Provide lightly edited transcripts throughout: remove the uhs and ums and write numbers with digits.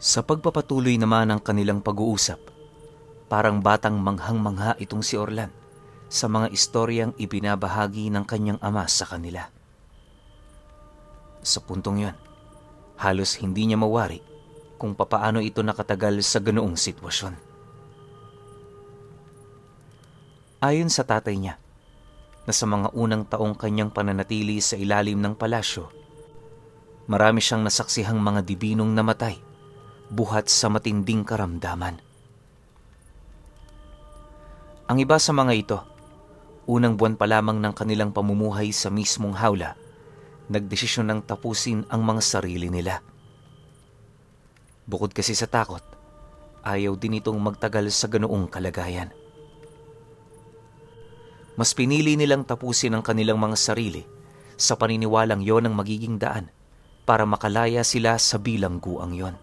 Sa pagpapatuloy naman ng kanilang pag-uusap, parang batang manghang-mangha itong si Orlan sa mga istoryang ibinabahagi ng kanyang ama sa kanila. Sa puntong yon, halos hindi niya mawari kung papaano ito nakatagal sa ganoong sitwasyon. Ayon sa tatay niya, na sa mga unang taong kanyang pananatili sa ilalim ng palasyo, marami siyang nasaksihang mga dibinong namatay buhat sa matinding karamdaman. Ang iba sa mga ito, unang buwan pa lamang ng kanilang pamumuhay sa mismong hawla, nagdesisyon ng tapusin ang mga sarili nila. Bukod kasi sa takot, ayaw din itong magtagal sa ganoong kalagayan. Mas pinili nilang tapusin ang kanilang mga sarili sa paniniwalang yon ang magiging daan para makalaya sila sa bilangguang yon.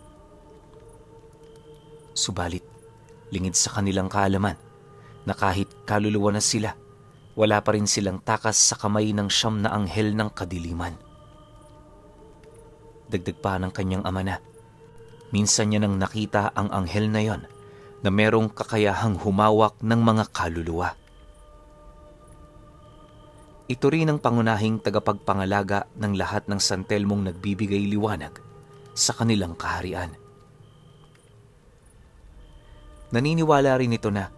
Subalit, lingid sa kanilang kaalaman na kahit kaluluwa na sila, wala pa rin silang takas sa kamay ng siyam na anghel ng kadiliman. Dagdag pa ng kanyang ama na, minsan niya nang nakita ang anghel na yon na merong kakayahang humawak ng mga kaluluwa. Ito rin ang pangunahing tagapagpangalaga ng lahat ng San Telmong nagbibigay liwanag sa kanilang kaharian. Naniniwala rin ito na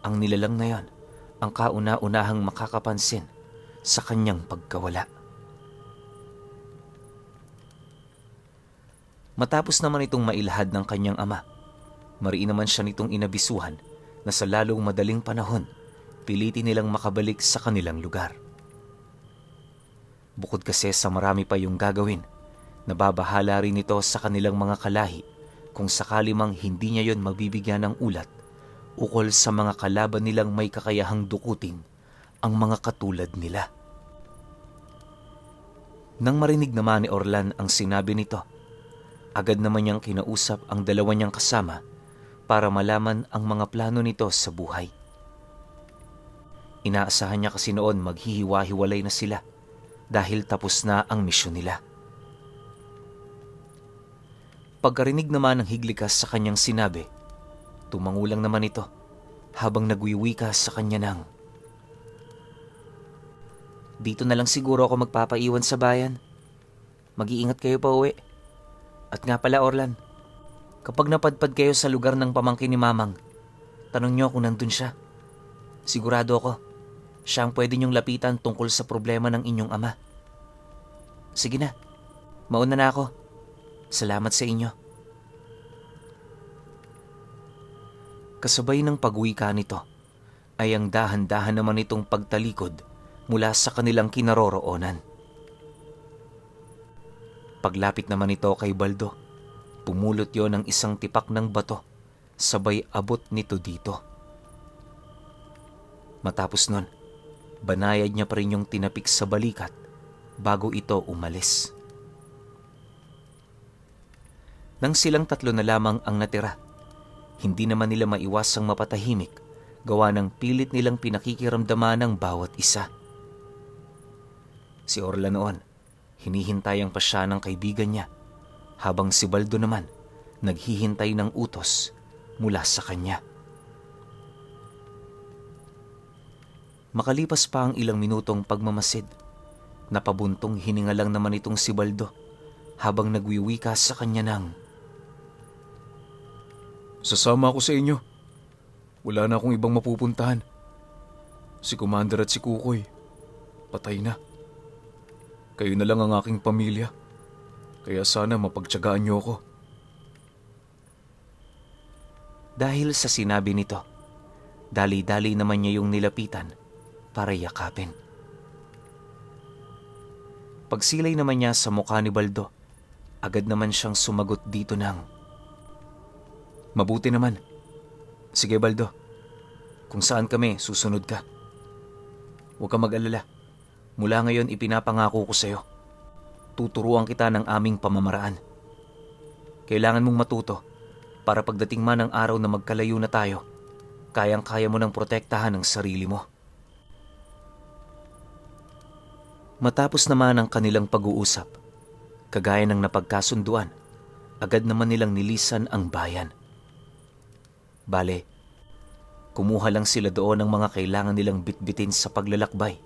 ang nilalang na yon ang kauna-unahang makakapansin sa kanyang pagkawala. Matapos naman itong mailahad ng kanyang ama, mariin naman siya nitong inabisuhan na sa lalong madaling panahon, pilitin nilang makabalik sa kanilang lugar. Bukod kasi sa marami pa yung gagawin, nababahala rin ito sa kanilang mga kalahi kung sakali mang hindi niya yon mabibigyan ng ulat ukol sa mga kalaban nilang may kakayahang dukutin ang mga katulad nila. Nang marinig naman ni Orlan ang sinabi nito, agad naman niyang kinausap ang dalawa niyang kasama para malaman ang mga plano nito sa buhay. Inaasahan niya kasi noon maghihiwa-hiwalay na sila dahil tapos na ang misyon nila. Pagkarinig naman ng Higlikas sa kanyang sinabi, tumangulang naman ito habang nagwiwika sa kanya ng, "Dito na lang siguro ako magpapaiwan sa bayan. Mag-iingat kayo pa uwi. At nga pala Orlan, kapag napadpad kayo sa lugar ng pamangkin ni Mamang, tanong niyo kung nandun siya. Sigurado ako, siya ang pwede niyong lapitan tungkol sa problema ng inyong ama. Sige na, mauna na ako. Salamat sa inyo." Kasabay ng pagwika nito ay ang dahan-dahan naman itong pagtalikod mula sa kanilang kinaroroonan. Paglapit naman ito kay Baldo, pumulot yon ng isang tipak ng bato, sabay abot nito dito. Matapos nun, banayad niya pa rin yung tinapik sa balikat bago ito umalis. Nang silang tatlo na lamang ang natira, hindi naman nila maiwasang mapatahimik gawa ng pilit nilang pinakikiramdaman ng bawat isa. Si Orlan noon, hinihintayang pa siya ng kaibigan niya, habang si Baldo naman naghihintay ng utos mula sa kanya. Makalipas pa ang ilang minutong pagmamasid, napabuntong hininga lang naman itong si Baldo habang nagwiwika sa kanya ng, "Sasama ako sa inyo. Wala na akong ibang mapupuntahan. Si Commander at si Kukoy, patay na. Kayo na lang ang aking pamilya. Kaya sana mapagtiyagaan niyo ako." Dahil sa sinabi nito, dali-dali naman niya yung nilapitan para yakapin. Pagsilay naman niya sa mukha ni Baldo, agad naman siyang sumagot dito ng, "Mabuti naman. Sige Baldo, kung saan kami, susunod ka. Huwag kang mag-alala. Mula ngayon ipinapangako ko sa'yo. Tuturuan kita ng aming pamamaraan. Kailangan mong matuto para pagdating man ng araw na magkalayo na tayo, kayang-kaya mo nang protektahan ang sarili mo." Matapos naman ang kanilang pag-uusap, kagaya ng napagkasunduan, agad naman nilang nilisan ang bayan. Bale, kumuha lang sila doon ng mga kailangan nilang bitbitin sa paglalakbay,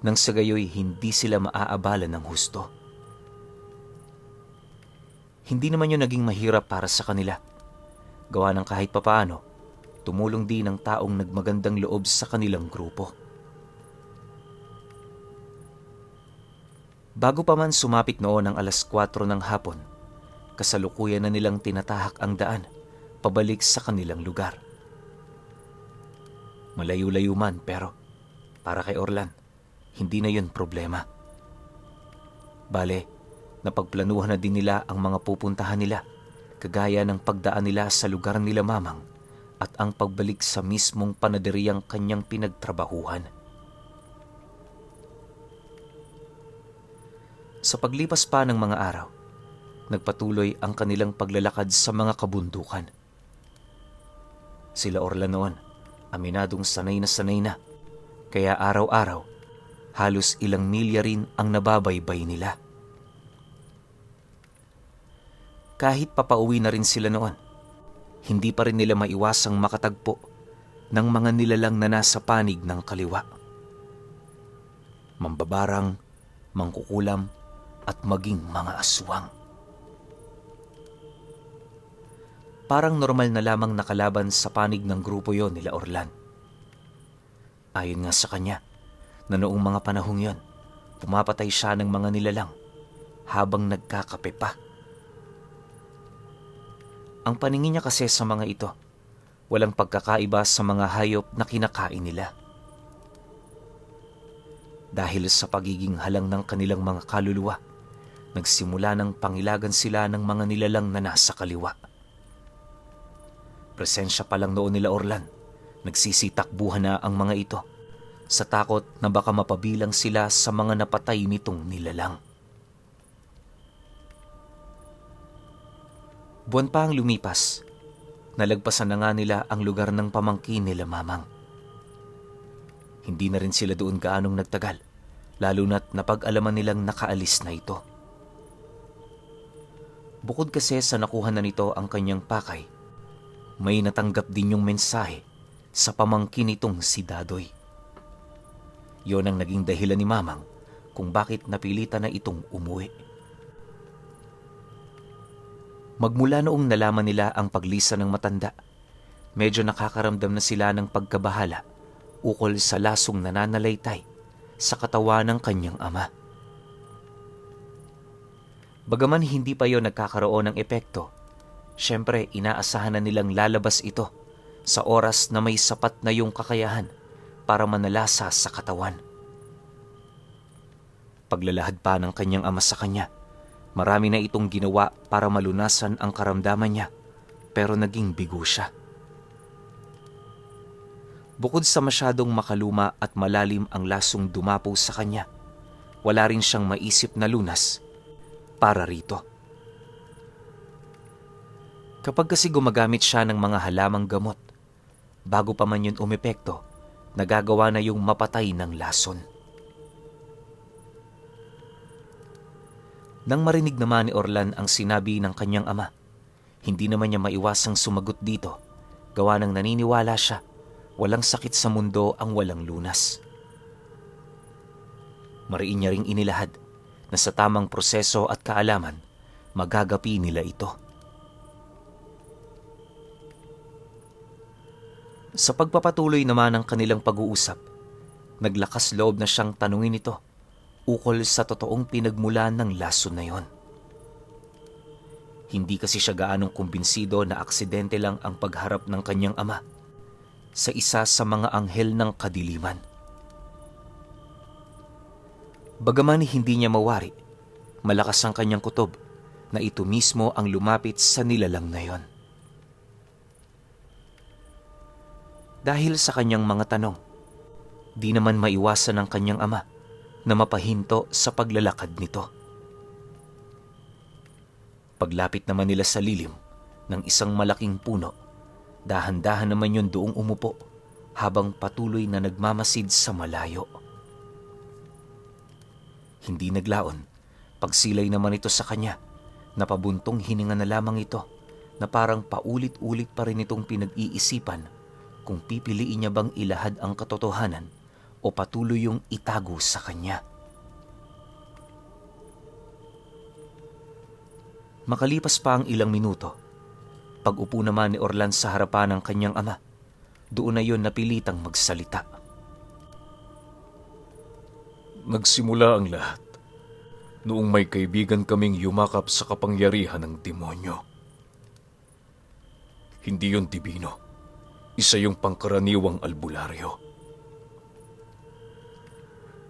nang sa gayoy hindi sila maaabala ng husto. Hindi naman yun naging mahirap para sa kanila. Gawa ng kahit papaano, tumulong din ang taong nagmagandang loob sa kanilang grupo. Bago pa man sumapit noon ang 4:00 ng hapon, kasalukuyan na nilang tinatahak ang daan pabalik sa kanilang lugar. Malayo-layo man pero para kay Orlan, hindi na yun problema. Bale, napagplanuhan na din nila ang mga pupuntahan nila, kagaya ng pagdaan nila sa lugar nila Mamang at ang pagbalik sa mismong panaderiyang kanyang pinagtrabahuhan. Sa paglipas pa ng mga araw, nagpatuloy ang kanilang paglalakad sa mga kabundukan. Sila Orlan noon, aminadong sanay na, kaya araw-araw, halos ilang milya rin ang nababaybay nila. Kahit papauwi na rin sila noon, hindi pa rin nila maiwasang makatagpo ng mga nilalang na nasa panig ng kaliwa. Mambabarang, mangkukulam, at maging mga aswang. Parang normal na lamang nakalaban sa panig ng grupo yon nila Orlan. Ayon nga sa kanya, na noong mga panahong yon, pumapatay siya ng mga nilalang habang nagkakape pa. Ang paningin niya kasi sa mga ito, walang pagkakaiba sa mga hayop na kinakain nila. Dahil sa pagiging halang ng kanilang mga kaluluwa, nagsimula ng pangilagan sila ng mga nilalang na nasa kaliwa. Presensya pa lang noon nila Orlan, nagsisitakbuhan na ang mga ito sa takot na baka mapabilang sila sa mga napatay nitong nilalang. Buwan pa ang lumipas, nalagpasan na nga nila ang lugar ng pamangkin nila Mamang. Hindi na rin sila doon gaanong nagtagal, lalo na't napag-alaman nilang nakaalis na ito. Bukod kasi sa nakuha na nito ang kanyang pakay, may natanggap din yung mensahe sa pamangkin nitong si Dadoy. Yon ang naging dahilan ni Mamang kung bakit napilitan na itong umuwi. Magmula noong nalaman nila ang paglisa ng matanda, medyo nakakaramdam na sila ng pagkabahala ukol sa lasong nananalaytay sa katawan ng kanyang ama. Bagaman hindi pa yon nagkakaroon ng epekto, syempre inaasahan na nilang lalabas ito sa oras na may sapat na yung kakayahan para manalasa sa katawan. Paglalahad pa ng kanyang ama sa kanya, marami na itong ginawa para malunasan ang karamdaman niya, pero naging bigo siya. Bukod sa masyadong makaluma at malalim ang lasong dumapo sa kanya, wala rin siyang maisip na lunas para rito. Kapag kasi gumagamit siya ng mga halamang gamot, bago pa man yun umepekto, nagagawa na yung mapatay ng lason. Nang marinig naman ni Orlan ang sinabi ng kanyang ama, hindi naman niya maiwasang sumagot dito, gawa ng naniniwala siya, walang sakit sa mundo ang walang lunas. Mariin niya ring inilahad na sa tamang proseso at kaalaman, magagapi nila ito. Sa pagpapatuloy naman ng kanilang pag-uusap, naglakas loob na siyang tanungin ito ukol sa totoong pinagmulan ng lason na yon. Hindi kasi siya gaanong kumbinsido na aksidente lang ang pagharap ng kanyang ama sa isa sa mga anghel ng kadiliman. Bagaman hindi niya mawari, malakas ang kanyang kutob na ito mismo ang lumapit sa nilalang na yon. Dahil sa kanyang mga tanong, di naman maiwasan ng kanyang ama na mapahinto sa paglalakad nito. Paglapit naman nila sa lilim ng isang malaking puno, dahan-dahan naman yun doong umupo habang patuloy na nagmamasid sa malayo. Hindi naglaon, pagsilay naman ito sa kanya, Napabuntong hininga na lamang ito na parang paulit-ulit pa rin itong pinag-iisipan kung pipiliin niya bang ilahad ang katotohanan o patuloy yung itago sa kanya. Makalipas pa ang ilang minuto, pag-upo naman ni Orlan sa harapan ng kanyang ama, doon na yun napilitang magsalita. Nagsimula ang lahat noong may kaibigan kaming yumakap sa kapangyarihan ng demonyo. Hindi yon dibino. Isa yung pangkaraniwang albularyo.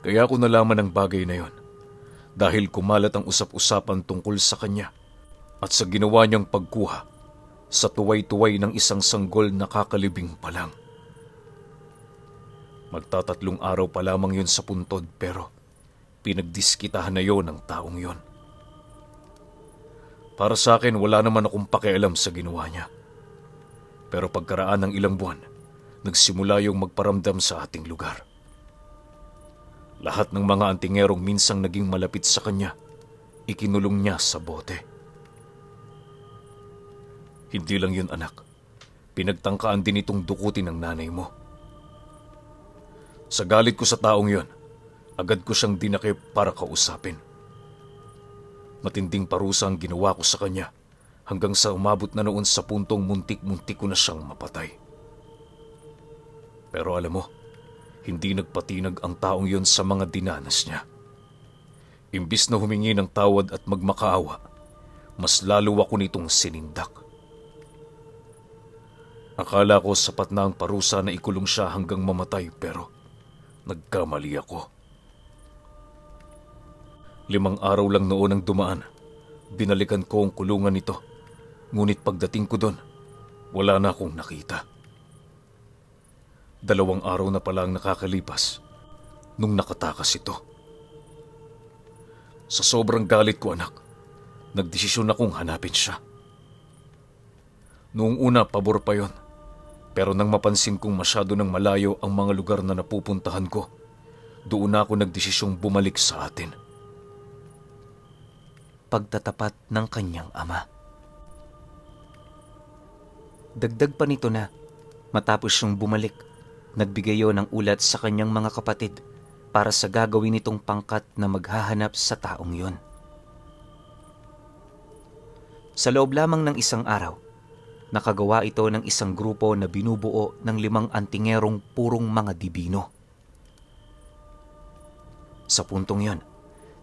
Kaya ako nalaman ang bagay na yon dahil kumalat ang usap-usapan tungkol sa kanya at sa ginawa niyang pagkuha sa tuway-tuway ng isang sanggol na kakalibing pa lang. Magtatatlong araw pa lamang yun sa puntod pero pinagdiskitahan na yon ng taong yon. Para sa akin wala naman akong pakialam sa ginawa niya. Pero pagkaraan ng ilang buwan, nagsimula yung magparamdam sa ating lugar. Lahat ng mga antingerong minsang naging malapit sa kanya, ikinulong niya sa bote. Hindi lang yun, anak. Pinagtangkaan din itong dukutin ng nanay mo. Sa galit ko sa taong yon, agad ko siyang dinakip para kausapin. Matinding parusa ang ginawa ko sa kanya hanggang sa umabot na noon sa puntong muntik-muntik ko na siyang mapatay. Pero alam mo, hindi nagpatinag ang taong yon sa mga dinanas niya. Imbis na humingi ng tawad at magmakaawa, mas lalo ako nitong sinindak. Akala ko sapat na ang parusa na ikulong siya hanggang mamatay pero nagkamali ako. 5 araw lang noon ang dumaan. Binalikan ko ang kulungan nito. Ngunit pagdating ko doon, wala na akong nakita. 2 araw na pala ang nakakalipas nung nakatakas ito. Sa sobrang galit ko, anak, nagdesisyon akong hanapin siya. Noong una, pabor pa yon. Pero nang mapansin kong masyado nang malayo ang mga lugar na napupuntahan ko, doon na ako nagdesisyong bumalik sa atin. Pagtatapat ng kanyang ama. Dagdag pa nito na, matapos siyang bumalik, nagbigay yun ng ulat sa kanyang mga kapatid para sa gagawin nitong pangkat na maghahanap sa taong yon. Sa loob lamang ng isang araw, nakagawa ito ng isang grupo na binubuo ng 5 antingerong purong mga dibino. Sa puntong yon,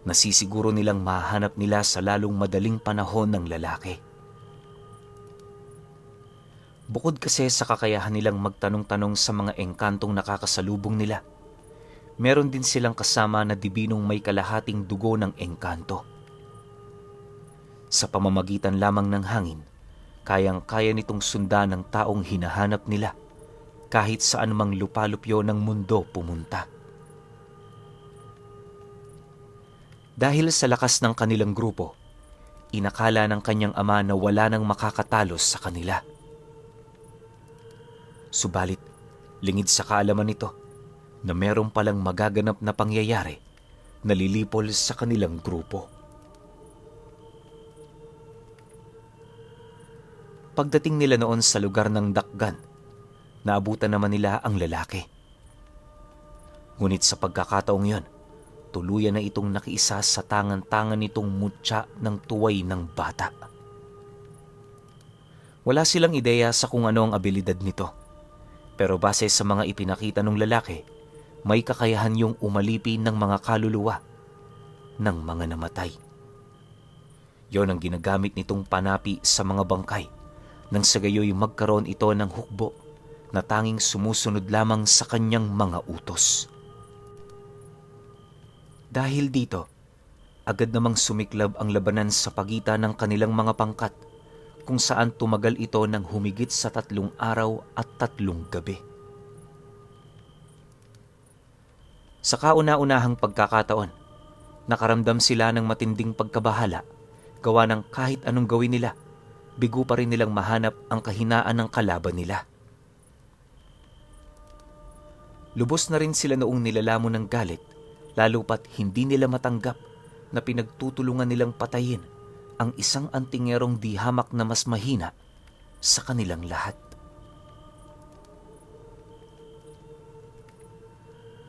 nasisiguro nilang mahanap nila sa lalong madaling panahon ng lalaki. Bukod kasi sa kakayahan nilang magtanong-tanong sa mga engkantong nakakasalubong nila, meron din silang kasama na dibinong may kalahating dugo ng engkanto. Sa pamamagitan lamang ng hangin, kayang-kaya nitong sundan ng taong hinahanap nila kahit saan mang lupalupyo ng mundo pumunta. Dahil sa lakas ng kanilang grupo, inakala ng kanyang ama na wala nang makakatalos sa kanila. Subalit, lingid sa kaalaman nito na meron palang magaganap na pangyayari na lilipol sa kanilang grupo. Pagdating nila noon sa lugar ng dakgan, naabutan naman nila ang lalaki. Ngunit sa pagkakataong yon, tuluyan na itong nakiisa sa tangan-tangan nitong mutya ng tuway ng bata. Wala silang ideya sa kung ano ang abilidad nito, pero base sa mga ipinakita ng lalaki, may kakayahan yung umalipi ng mga kaluluwa ng mga namatay. Yon ang ginagamit nitong panapi sa mga bangkay, nang sa gayoy magkaroon ito ng hukbo na tanging sumusunod lamang sa kanyang mga utos. Dahil dito, agad namang sumiklab ang labanan sa pagitan ng kanilang mga pangkat, kung saan tumagal ito ng humigit sa 3 araw at 3 gabi. Sa kauna-unahang pagkakataon, nakaramdam sila ng matinding pagkabahala, gawa ng kahit anong gawin nila, bigo pa rin nilang mahanap ang kahinaan ng kalaban nila. Lubos na rin sila noong nilalamon ng galit, lalo pat hindi nila matanggap na pinagtutulungan nilang patayin ang isang antingerong di hamak na mas mahina sa kanilang lahat.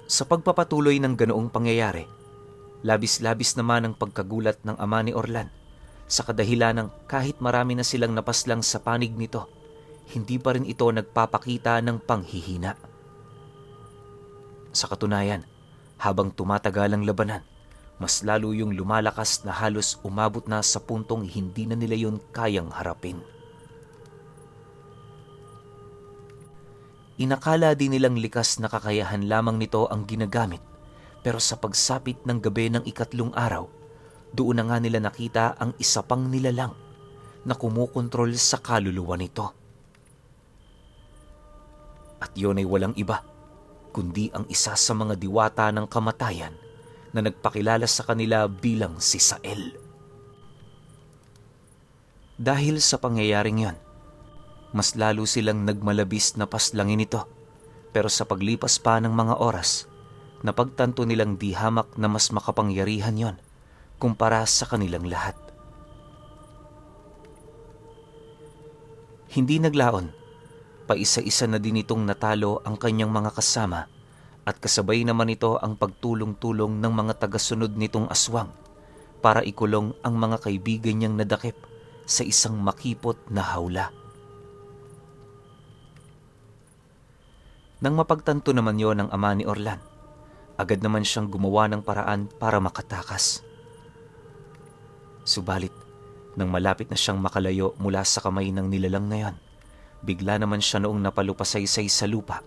Sa pagpapatuloy ng ganoong pangyayari, labis-labis naman ang pagkagulat ng ama ni Orlan sa kadahilanang kahit marami na silang napaslang sa panig nito, hindi pa rin ito nagpapakita ng panghihina. Sa katunayan, habang tumatagal ang labanan, mas lalo yung lumalakas na halos umabot na sa puntong hindi na nila yun kayang harapin. Inakala din nilang likas na kakayahan lamang nito ang ginagamit, pero sa pagsapit ng gabi ng ikatlong araw, doon na nga nila nakita ang isa pang nilalang na kumukontrol sa kaluluwa nito. At yun ay walang iba, kundi ang isa sa mga diwata ng kamatayan na nagpakilala sa kanila bilang si Sael. Dahil sa pangyayaring yon, mas lalo silang nagmalabis na paslangin ito, pero sa paglipas pa ng mga oras, napagtanto nilang di hamak na mas makapangyarihan yon kumpara sa kanilang lahat. Hindi naglaon, paisa-isa na din itong natalo ang kanyang mga kasama at kasabay naman ito ang pagtulong-tulong ng mga tagasunod nitong aswang para ikulong ang mga kaibigan niyang nadakip sa isang makipot na hawla. Nang mapagtanto naman yon ng ama ni Orlan, agad naman siyang gumawa ng paraan para makatakas. Subalit, nang malapit na siyang makalayo mula sa kamay ng nilalang na yon, bigla naman siya noong napalupasaysay sa lupa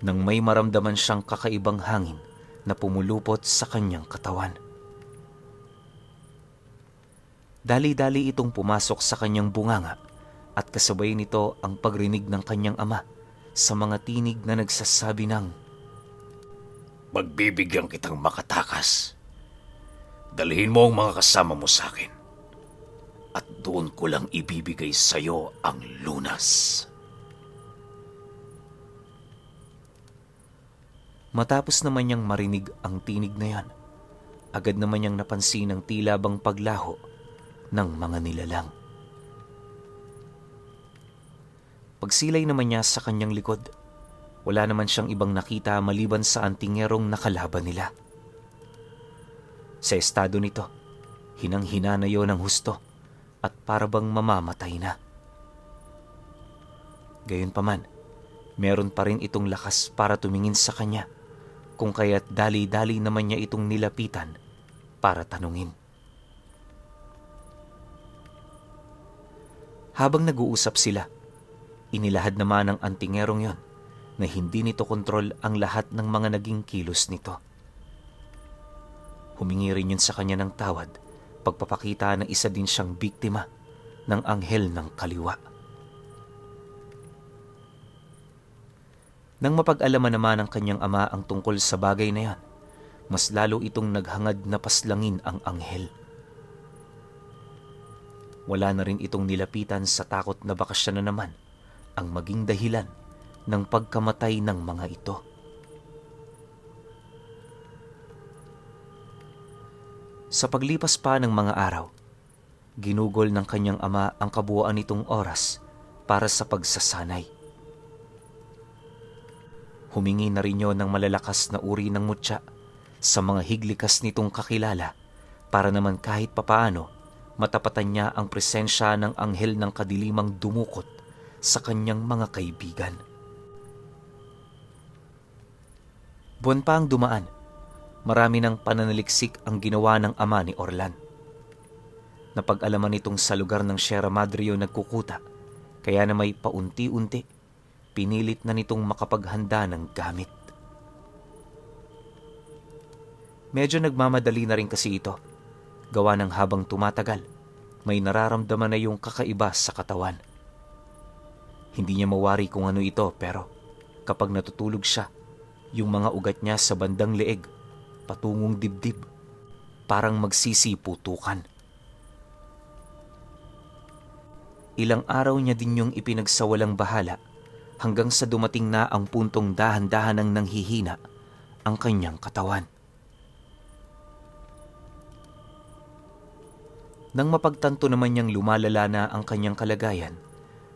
nang may maramdaman siyang kakaibang hangin na pumulupot sa kanyang katawan. Dali-dali itong pumasok sa kanyang bunganga at kasabay nito ang pagrinig ng kanyang ama sa mga tinig na nagsasabi ng, "Magbibigyan kitang makatakas. Dalhin mo ang mga kasama mo sa akin. At doon ko lang ibibigay sa iyo ang lunas." Matapos naman niyang marinig ang tinig na yan, agad naman niyang napansin ang tila bang paglaho ng mga nilalang. Pagsilay naman niya sa kanyang likod, wala naman siyang ibang nakita maliban sa antingerong nakalaban nila. Sa estado nito, hinang-hina na yon ng husto at parabang mamamatay na. Gayunpaman, meron pa rin itong lakas para tumingin sa kanya, kung kaya't dali-dali naman niya itong nilapitan para tanungin. Habang nag-uusap sila, inilahad naman ng antingerong yon na hindi nito kontrol ang lahat ng mga naging kilos nito. Humingi rin yun sa kanya ng tawad, pagpapakita na isa din siyang biktima ng anghel ng kaliwa. Nang mapag-alaman naman ng kanyang ama ang tungkol sa bagay na yan, mas lalo itong naghangad na paslangin ang anghel. Wala na rin itong nilapitan sa takot na baka siya na naman ang maging dahilan ng pagkamatay ng mga ito. Sa paglipas pa ng mga araw, ginugol ng kanyang ama ang kabuuan nitong oras para sa pagsasanay. Humingi na rin yon ng malalakas na uri ng mutya sa mga higlikas nitong kakilala para naman kahit papaano matapatan niya ang presensya ng anghel ng kadilimang dumukot sa kanyang mga kaibigan. Buwan pa ang dumaan, marami ng pananaliksik ang ginawa ng ama ni Orlan. Napag-alaman nitong sa lugar ng Sierra Madre yun nagkukuta, kaya na may paunti-unti, pinilit na nitong makapaghanda ng gamit. Medyo nagmamadali na rin kasi ito, gawa ng habang tumatagal, may nararamdaman na yung kakaiba sa katawan. Hindi niya mawari kung ano ito, pero kapag natutulog siya, yung mga ugat niya sa bandang leeg, patungong dibdib, parang magsisiputukan. Ilang araw niya din yung ipinagsawalang bahala hanggang sa dumating na ang puntong dahan-dahan ang nanghihina ang kanyang katawan. Nang mapagtanto naman niyang lumalala na ang kanyang kalagayan,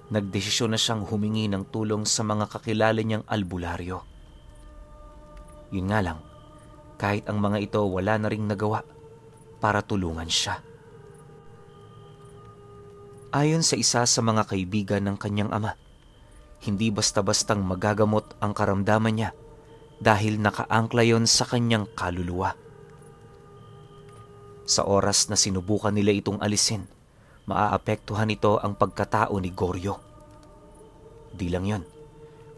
nagdesisyon na siyang humingi ng tulong sa mga kakilala niyang albularyo. Yun nga lang, kahit ang mga ito wala na ring nagawa para tulungan siya. Ayon sa isa sa mga kaibigan ng kanyang ama, hindi basta-bastang magagamot ang karamdaman niya dahil nakaangkla yon sa kanyang kaluluwa. Sa oras na sinubukan nila itong alisin, maaapektuhan ito ang pagkatao ni Goryo. Di lang yon,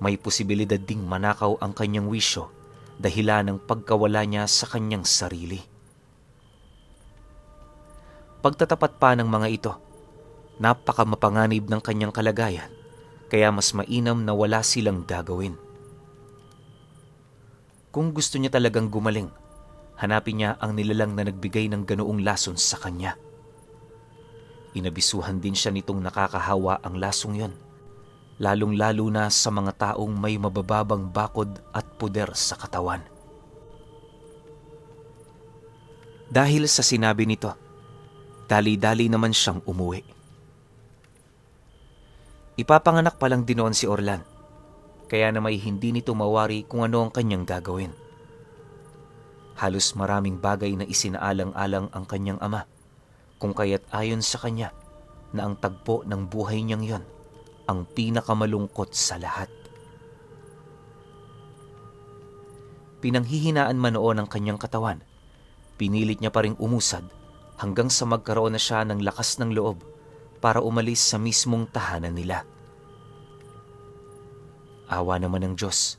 may posibilidad ding manakaw ang kanyang wisyo dahilan ng pagkawala niya sa kanyang sarili. Pagtatapat pa ng mga ito, napakamapanganib ng kanyang kalagayan, kaya mas mainam na wala silang gagawin. Kung gusto niya talagang gumaling, hanapin niya ang nilalang na nagbigay ng ganoong lason sa kanya. Inabisuhan din siya nitong nakakahawa ang lasong yon, lalong-lalo na sa mga taong may mabababang bakod at puder sa katawan. Dahil sa sinabi nito, dali-dali naman siyang umuwi. Ipapanganak pa lang din noon si Orlan, kaya na may hindi nito mawari kung ano ang kanyang gagawin. Halos maraming bagay na isinaalang-alang ang kanyang ama, kung kaya't ayon sa kanya na ang tagpo ng buhay niyang yon ang pinakamalungkot sa lahat. Pinanghihinaan man noon ang kanyang katawan, pinilit niya pa ring umusad hanggang sa magkaroon na siya ng lakas ng loob para umalis sa mismong tahanan nila. Awa naman ng Diyos,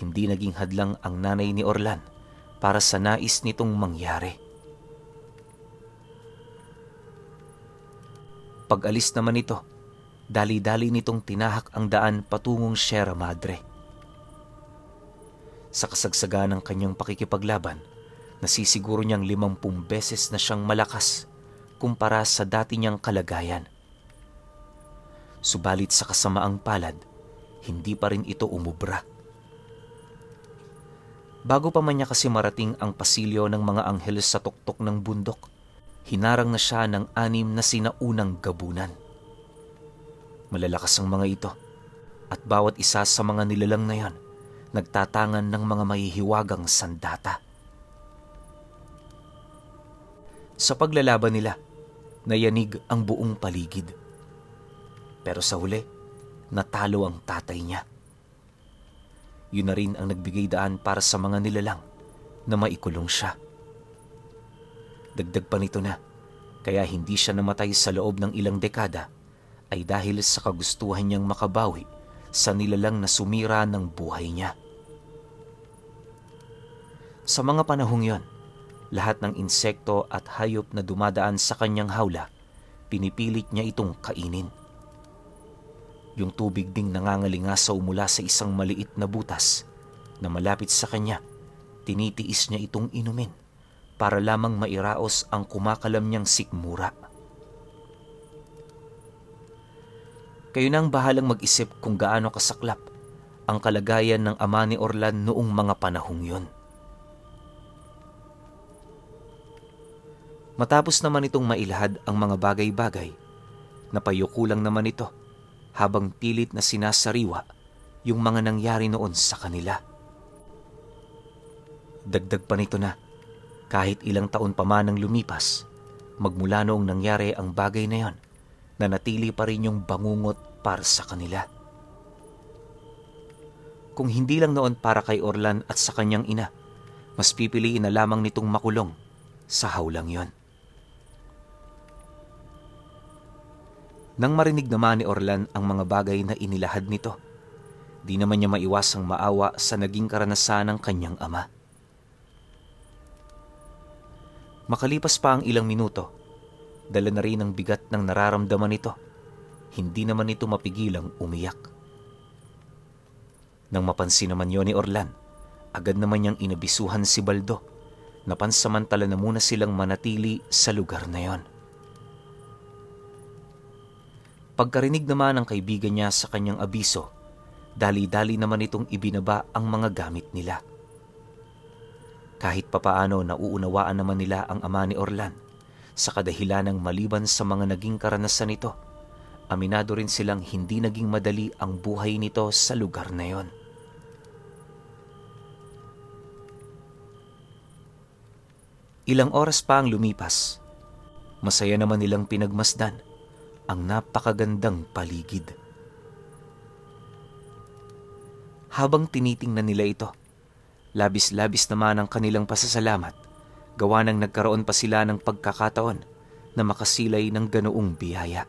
hindi naging hadlang ang nanay ni Orlan para sa nais nitong mangyari. Pag-alis naman ito, dali-dali nitong tinahak ang daan patungong Sierra Madre. Sa kasagsagan ng kanyang pakikipaglaban, nasisiguro niyang 50 beses na siyang malakas kumpara sa dati niyang kalagayan. Subalit sa kasamaang palad, hindi pa rin ito umubra. Bago pa man niya kasi marating ang pasilyo ng mga anghel sa tuktok ng bundok, hinarang na siya ng 6 na sinaunang gabunan. Malalakas ang mga ito, at bawat isa sa mga nilalang na yon, nagtatangan ng mga mahihiwagang sandata. Sa paglalaban nila, nayanig ang buong paligid. Pero sa huli, natalo ang tatay niya. Yun na rin ang nagbigay daan para sa mga nilalang na maikulong siya. Dagdag pa nito na, kaya hindi siya namatay sa loob ng ilang dekada ay dahil sa kagustuhan niyang makabawi sa nilalang na sumira ng buhay niya. Sa mga panahong yon, lahat ng insekto at hayop na dumadaan sa kanyang hawla, pinipilit niya itong kainin. Yung tubig ding nangangalingasaw mula sa isang maliit na butas na malapit sa kanya, tinitiis niya itong inumin para lamang mairaos ang kumakalam niyang sikmura. Kayo nang bahalang mag-isip kung gaano kasaklap ang kalagayan ng ama ni Orlan noong mga panahong yon. Matapos naman itong mailahad ang mga bagay-bagay, napayuko lang naman ito habang pilit na sinasariwa yung mga nangyari noon sa kanila. Dagdag pa nito na, kahit ilang taon pa man ang lumipas, magmula noong nangyari ang bagay na yon, nanatili pa rin yung bangungot para sa kanila. Kung hindi lang noon para kay Orlan at sa kanyang ina, mas pipiliin na lamang nitong makulong sa hawlang yon. Nang marinig naman ni Orlan ang mga bagay na inilahad nito, di naman niya maiwasang maawa sa naging karanasan ng kanyang ama. Makalipas pa ang ilang minuto, dala na rin ang bigat ng nararamdaman nito. Hindi naman ito mapigilang umiyak. Nang mapansin naman yon ni Orlan, agad naman niyang inabisuhan si Baldo na pansamantala na muna silang manatili sa lugar na yon. Pagkarinig naman ng kaibigan niya sa kanyang abiso, dali-dali naman itong ibinaba ang mga gamit nila. Kahit papaano nauunawaan naman nila ang ama ni Orlan, Sa kadahilanang maliban sa mga naging karanasan nito, aminado rin silang hindi naging madali ang buhay nito sa lugar na yon. Ilang oras pa ang lumipas. Masaya naman nilang pinagmasdan ang napakagandang paligid. Habang tinitingnan nila ito, labis-labis naman ang kanilang pasasalamat, gawa nang nagkaroon pa sila ng pagkakataon na makasilay ng ganoong biyaya.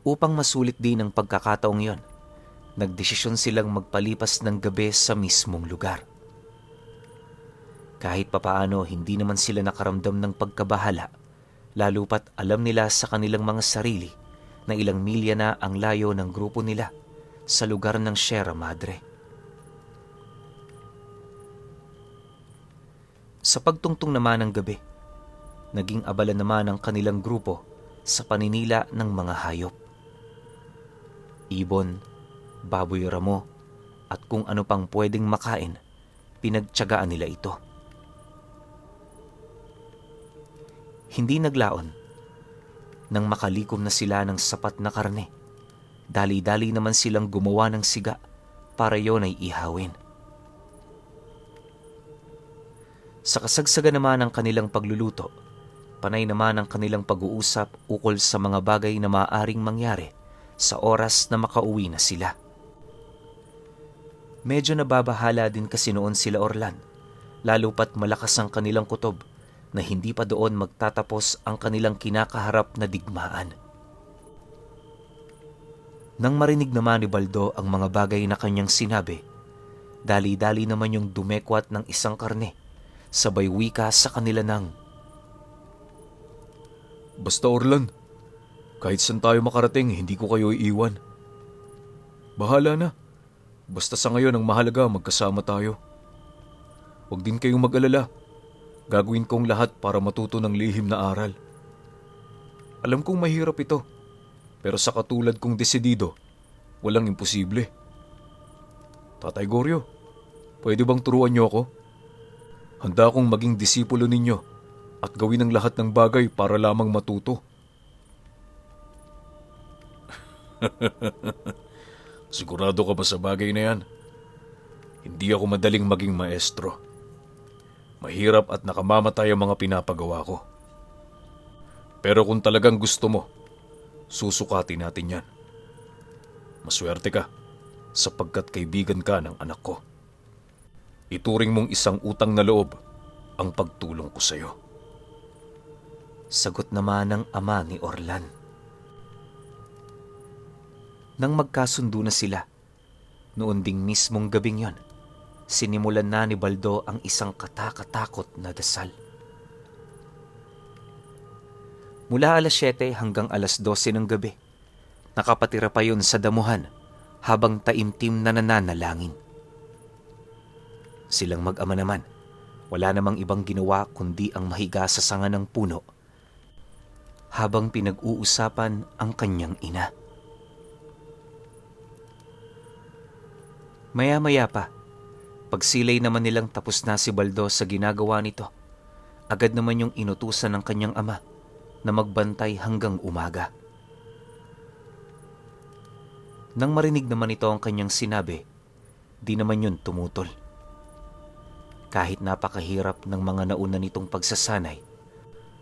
Upang masulit din ang pagkakataong yon, nagdesisyon silang magpalipas ng gabi sa mismong lugar. Kahit papaano hindi naman sila nakaramdam ng pagkabahala, lalo pat alam nila sa kanilang mga sarili na ilang milya na ang layo ng grupo nila sa lugar ng Sierra Madre. Sa pagtungtong naman ng gabi, naging abala naman ang kanilang grupo sa paninila ng mga hayop. Ibon, baboy ramo, at kung ano pang pwedeng makain, pinagtiyagaan nila ito. Hindi naglaon. Nang makalikom na sila ng sapat na karne, dali-dali naman silang gumawa ng siga para yon ay ihawin. Sa kasagsagan naman ng kanilang pagluluto, panay naman ang kanilang pag-uusap ukol sa mga bagay na maaaring mangyari sa oras na makauwi na sila. Medyo nababahala din kasi noon sila Orlan, lalo pat malakas ang kanilang kutob na hindi pa doon magtatapos ang kanilang kinakaharap na digmaan. Nang marinig naman ni Baldo ang mga bagay na kanyang sinabi, dali-dali naman yung dumekwat ng isang karne, sabay wika sa kanila ng, Basta Orlan, kahit saan tayo makarating, hindi ko kayo iiwan. Bahala na. Basta sa ngayon ang mahalaga magkasama tayo. Huwag din kayong mag-alala. Gagawin kong lahat para matuto ng lihim na aral. Alam kong mahirap ito, pero sa katulad kong desidido, walang imposible. Tatay Goryo, pwede bang turuan niyo ako? Handa akong maging disipulo ninyo at gawin ang lahat ng bagay para lamang matuto. Sigurado ka ba sa bagay na yan? Hindi ako madaling maging maestro. Mahirap at nakamamatay ang mga pinapagawa ko. Pero kung talagang gusto mo, susukatin natin yan. Maswerte ka sapagkat kaibigan ka ng anak ko. Ituring mong isang utang na loob ang pagtulong ko sa iyo. Sagot naman ng ama ni Orlan. Nang magkasundo na sila, noon ding mismong gabing yon, sinimulan na ni Baldo ang isang katakatakot na dasal. Mula alas 7 hanggang alas 12 ng gabi, nakapatira pa yon sa damuhan habang taimtim na nananalangin. Silang mag-ama naman, wala namang ibang ginawa kundi ang mahiga sa sanga ng puno habang pinag-uusapan ang kanyang ina. Maya-maya pa, pagsilay naman nilang tapos na si Baldo sa ginagawa nito, agad naman yung inutusan ng kanyang ama na magbantay hanggang umaga. Nang marinig naman ito ang kanyang sinabi, di naman yun tumutol. Kahit napakahirap ng mga nauna nitong pagsasanay,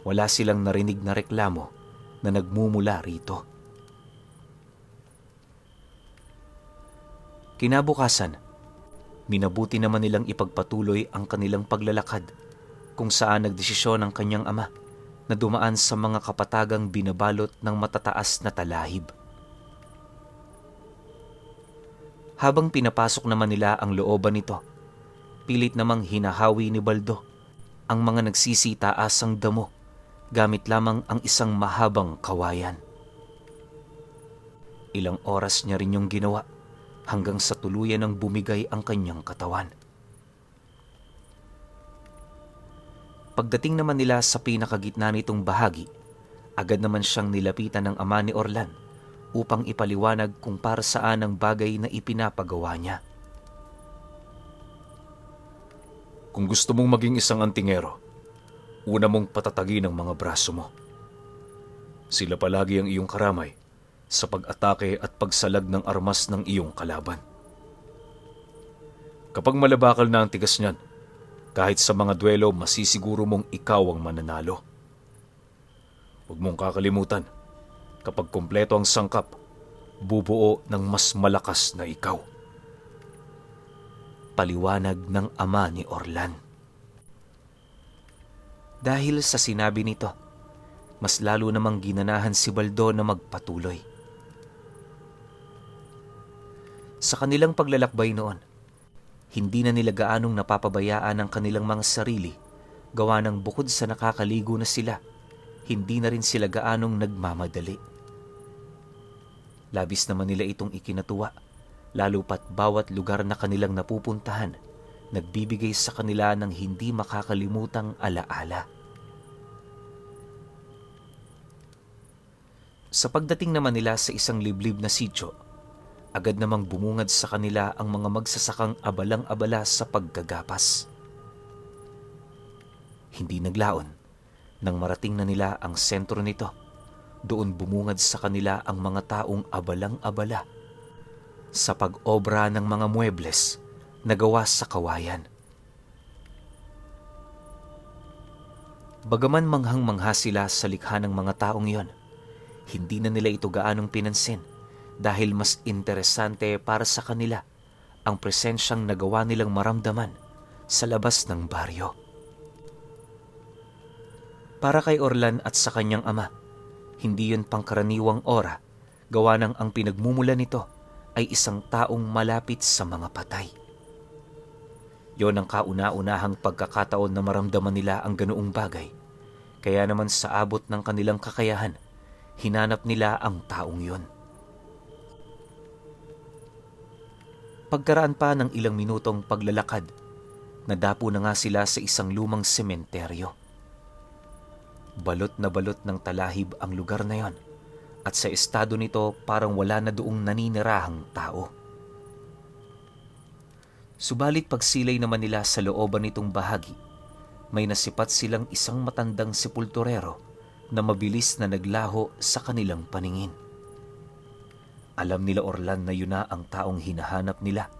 wala silang narinig na reklamo na nagmumula rito. Kinabukasan, minabuti naman nilang ipagpatuloy ang kanilang paglalakad kung saan nagdesisyon ang kanyang ama na dumaan sa mga kapatagang binabalot ng matataas na talahib. Habang pinapasok naman nila ang looban nito, pilit namang hinahawi ni Baldo ang mga nagsisitaasang damo gamit lamang ang isang mahabang kawayan. Ilang oras niya rin yung ginawa hanggang sa tuluyan ng bumigay ang kanyang katawan. Pagdating naman nila sa pinakagitna nitong bahagi, agad naman siyang nilapitan ng ama ni Orlan upang ipaliwanag kung para saan ang bagay na ipinapagawa niya. Kung gusto mong maging isang antingero, Una mong patatagin ang mga braso mo. Sila palagi ang iyong karamay sa pag-atake at pagsalag ng armas ng iyong kalaban. Kapag malabakal na ang tigas niyan, kahit sa mga duelo masisiguro mong ikaw ang mananalo. Huwag mong kakalimutan, kapag kumpleto ang sangkap, bubuo ng mas malakas na ikaw. Paliwanag ng ama ni Orlan. Dahil sa sinabi nito, mas lalo namang ginanahan si Baldo na magpatuloy. Sa kanilang paglalakbay noon, hindi na nila gaanong napapabayaan ang kanilang mga sarili, gawa ng bukod sa nakakaligo na sila, hindi na rin sila gaanong nagmamadali. Labis naman nila itong ikinatuwa, lalo pat bawat lugar na kanilang napupuntahan, nagbibigay sa kanila ng hindi makakalimutang alaala. Sa pagdating naman nila sa isang liblib na sityo, agad namang bumungad sa kanila ang mga magsasakang abalang-abala sa paggagapas. Hindi naglaon, nang marating na nila ang sentro nito, doon bumungad sa kanila ang mga taong abalang-abala sa pag-obra ng mga muebles na gawa sa kawayan. Bagaman manghang-mangha sila sa likha ng mga taong iyon, hindi na nila ito gaanong pinansin dahil mas interesante para sa kanila ang presensyang nagawa nilang maramdaman sa labas ng baryo. Para kay Orlan at sa kanyang ama, hindi yun pangkaraniwang ora, gawa ng ang pinagmumula nito ay isang taong malapit sa mga patay. Yon ang kauna-unahang pagkakataon na maramdaman nila ang ganoong bagay, kaya naman sa abot ng kanilang kakayahan, hinanap nila ang taong yon. Pagkaraan pa ng ilang minutong paglalakad, nadapo na nga sila sa isang lumang sementeryo. Balot na balot ng talahib ang lugar na yon, at sa estado nito parang wala na doong naninirahang tao. Subalit pagsilay naman nila sa looban nitong bahagi, may nasipat silang isang matandang sepulturero na mabilis na naglaho sa kanilang paningin. Alam nila Orlan na yun na ang taong hinahanap nila,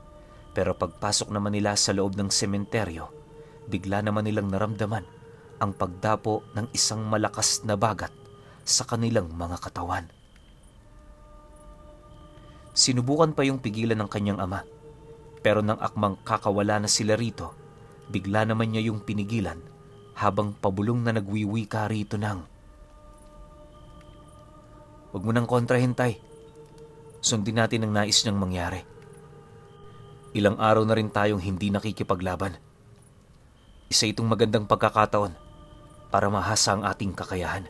pero pagpasok naman nila sa loob ng sementeryo, bigla naman nilang naramdaman ang pagdapo ng isang malakas na bagat sa kanilang mga katawan. Sinubukan pa yung pigilan ng kanyang ama, pero nang akmang kakawala na sila rito, bigla naman niya yung pinigilan habang pabulong na nagwiwika rito ng, "Huwag mo nang kontrahin, tay. Sundin natin ang nais niyang mangyari. Ilang araw na rin tayong hindi nakikipaglaban. Isa itong magandang pagkakataon para mahasa ang ating kakayahan."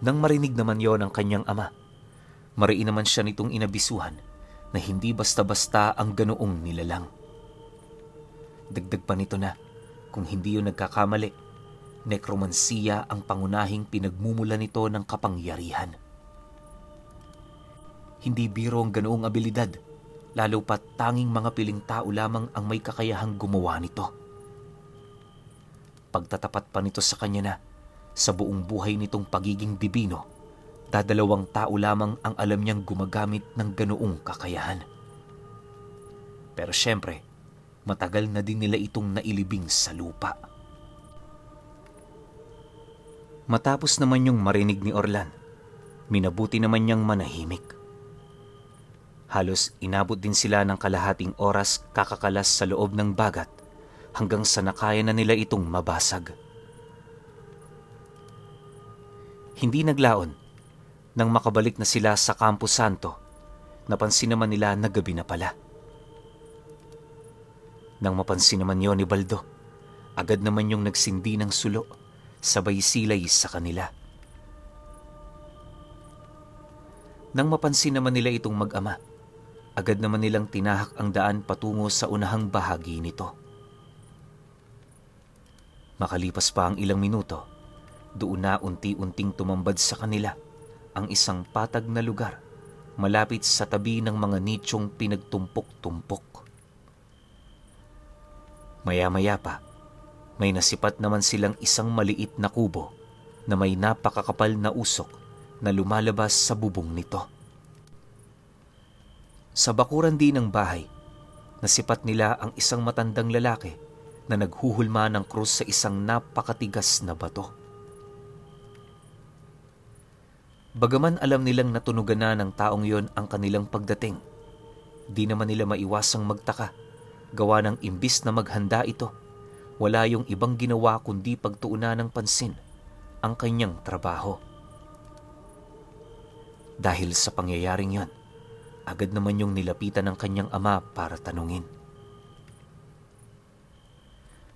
Nang marinig naman yon ang kanyang ama, mariin naman siya nitong inabisuhan na hindi basta-basta ang ganoong nilalang. Dagdag pa nito na, kung hindi yun nagkakamali, nekromansiya ang pangunahing pinagmumula nito ng kapangyarihan. Hindi biro ang ganoong abilidad, lalo pat tanging mga piling tao lamang ang may kakayahang gumawa nito. Pagtatapat pa nito sa kanya na, sa buong buhay nitong pagiging dibino, dadalawang tao lamang ang alam niyang gumagamit ng ganoong kakayahan. Pero syempre, matagal na din nila itong nailibing sa lupa. Matapos naman yung marinig ni Orlan, minabuti naman niyang manahimik. Halos inabot din sila ng kalahating oras kakakalas sa loob ng bagat hanggang sa nakaya na nila itong mabasag. Hindi naglaon, nang makabalik na sila sa Campo Santo, napansin naman nila na gabi na pala. Nang mapansin naman yon ni Baldo, agad naman yung nagsindi ng sulo, sabay silay sa kanila. Nang mapansin naman nila itong mag-ama, agad naman nilang tinahak ang daan patungo sa unahang bahagi nito. Makalipas pa ang ilang minuto, doon na unti-unting tumambad sa kanila ang isang patag na lugar malapit sa tabi ng mga nichong pinagtumpok-tumpok. Maya-maya pa, may nasipat naman silang isang maliit na kubo na may napakakapal na usok na lumalabas sa bubong nito. Sa bakuran din ng bahay, nasipat nila ang isang matandang lalaki na naghuhulma ng krus sa isang napakatigas na bato. Bagaman alam nilang natunugan na ng taong yon ang kanilang pagdating, di naman nila maiwasang magtaka, gawa ng imbis na maghanda ito, wala yung ibang ginawa kundi pagtuunan ng pansin ang kanyang trabaho. Dahil sa pangyayaring yon, agad naman yung nilapitan ng kanyang ama para tanungin.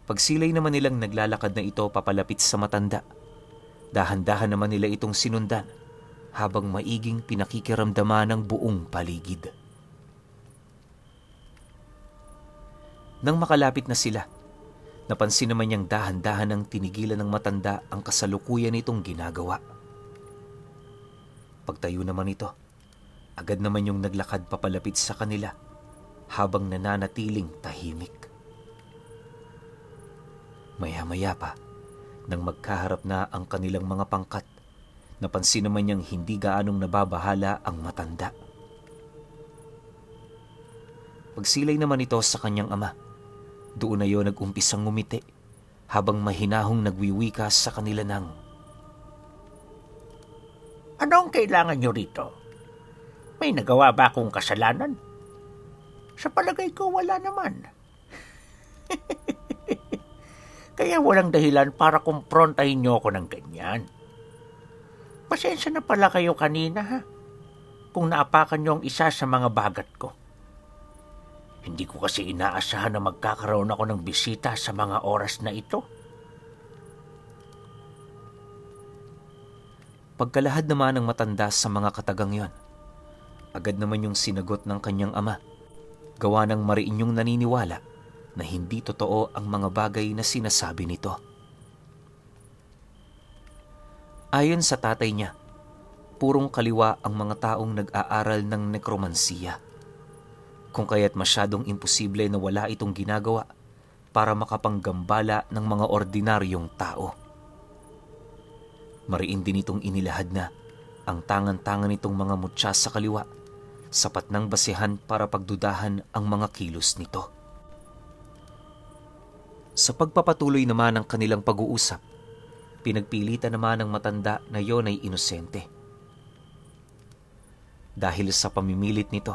Pagsilay naman nilang naglalakad na ito papalapit sa matanda, dahan-dahan naman nila itong sinundan habang maiging pinakikiramdaman ng buong paligid. Nang makalapit na sila, napansin naman niyang dahan-dahan ng tinigilan ng matanda ang kasalukuyan nitong ginagawa. Pagtayo naman ito, agad naman yung naglakad papalapit sa kanila habang nananatiling tahimik. Maya-maya pa, nang magkaharap na ang kanilang mga pangkat, napansin naman niyang hindi gaanong nababahala ang matanda. Pagsilay naman ito sa kanyang ama, doon na yun nag-umpisang ngumiti habang mahinahong nagwiwika sa kanila ng, Ano ang kailangan nyo rito? May nagawa ba akong kasalanan? Sa palagay ko, wala naman. Kaya walang dahilan para kumprontahin nyo ako ng ganyan. Pasensya na pala kayo kanina, ha? Kung naapakan nyo ang isa sa mga bagat ko. Hindi ko kasi inaasahan na magkakaroon ako ng bisita sa mga oras na ito. pagkalahad naman ng matanda sa mga katagang yon, agad naman yung sinagot ng kanyang ama, gawa ng mariin yung naniniwala na hindi totoo ang mga bagay na sinasabi nito. Ayon sa tatay niya, purong kaliwa ang mga taong nag-aaral ng nekromansiya. Kung kaya't masyadong imposible na wala itong ginagawa para makapanggambala ng mga ordinaryong tao. Mariin din itong inilahad na ang tangan-tangan nitong mga mutya sa kaliwa, sapat ng basehan para pagdudahan ang mga kilos nito. Sa pagpapatuloy naman ng kanilang pag-uusap, pinagpilitan naman ng matanda na yon ay inosente. Dahil sa pamimilit nito,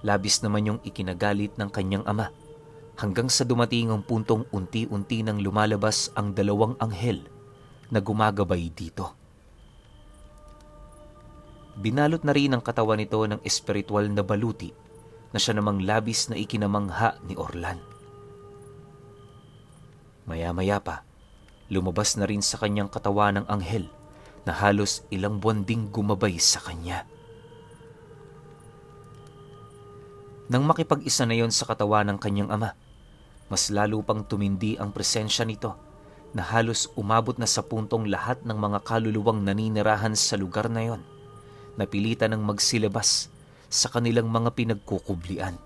labis naman yung ikinagalit ng kanyang ama hanggang sa dumating ang puntong unti-unti nang lumalabas ang dalawang anghel na gumagabay dito. Binalot na rin ang katawan nito ng espiritual na baluti na siya namang labis na ikinamangha ni Orlan. Maya-maya pa, lumabas na rin sa kanyang katawan ng anghel na halos ilang buwan ding gumabay sa kanya. Nang makipag-isa na yon sa katawan ng kanyang ama, mas lalo pang tumindi ang presensya nito na halos umabot na sa puntong lahat ng mga kaluluwang naninirahan sa lugar na yon napilitan ng magsilabas sa kanilang mga pinagkukublian.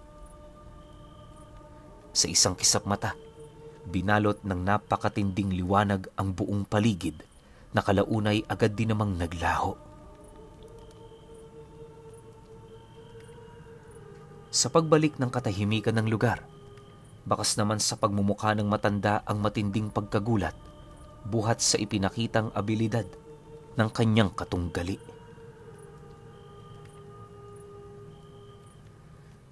Sa isang kisap mata, binalot ng napakatinding liwanag ang buong paligid na kalaunay agad din namang naglaho. Sa pagbalik ng katahimikan ng lugar, bakas naman sa pagmumukha ng matanda ang matinding pagkagulat buhat sa ipinakitang abilidad ng kanyang katunggali.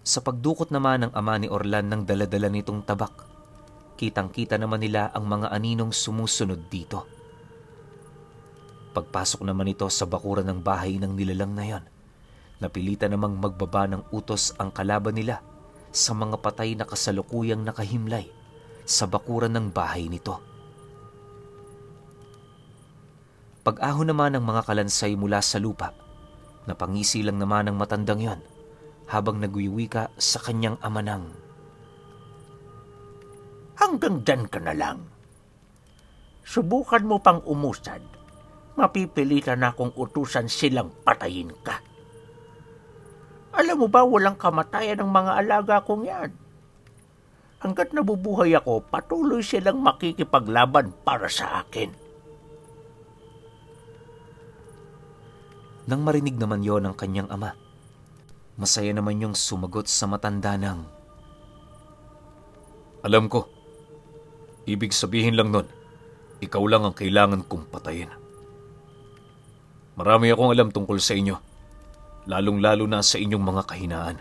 Sa pagdukot naman ng ama ni Orlan ng daladala nitong tabak, kitang-kita naman nila ang mga aninong sumusunod dito. Pagpasok naman ito sa bakuran ng bahay ng nilalang na yon, napilitan namang magbaba ng utos ang kalaban nila sa mga patay na kasalukuyang nakahimlay sa bakuran ng bahay nito. Pag-ahon naman ng mga kalansay mula sa lupa, napangisi lang naman ng matandang yon habang nagwiwika sa kanyang ama ng, Hanggang dyan ka na lang. Subukan mo pang umusad. Mapipilitan akong utusan silang patayin ka. Alam mo ba walang kamatayan ng mga alaga kong yan? Hanggat nabubuhay ako, patuloy silang makikipaglaban para sa akin. Nang marinig naman yon ng kanyang ama, masaya naman yung sumagot sa matanda ng, Alam ko. Ibig sabihin lang nun, ikaw lang ang kailangan kong patayin. Marami akong alam tungkol sa inyo, lalong-lalo na sa inyong mga kahinaan.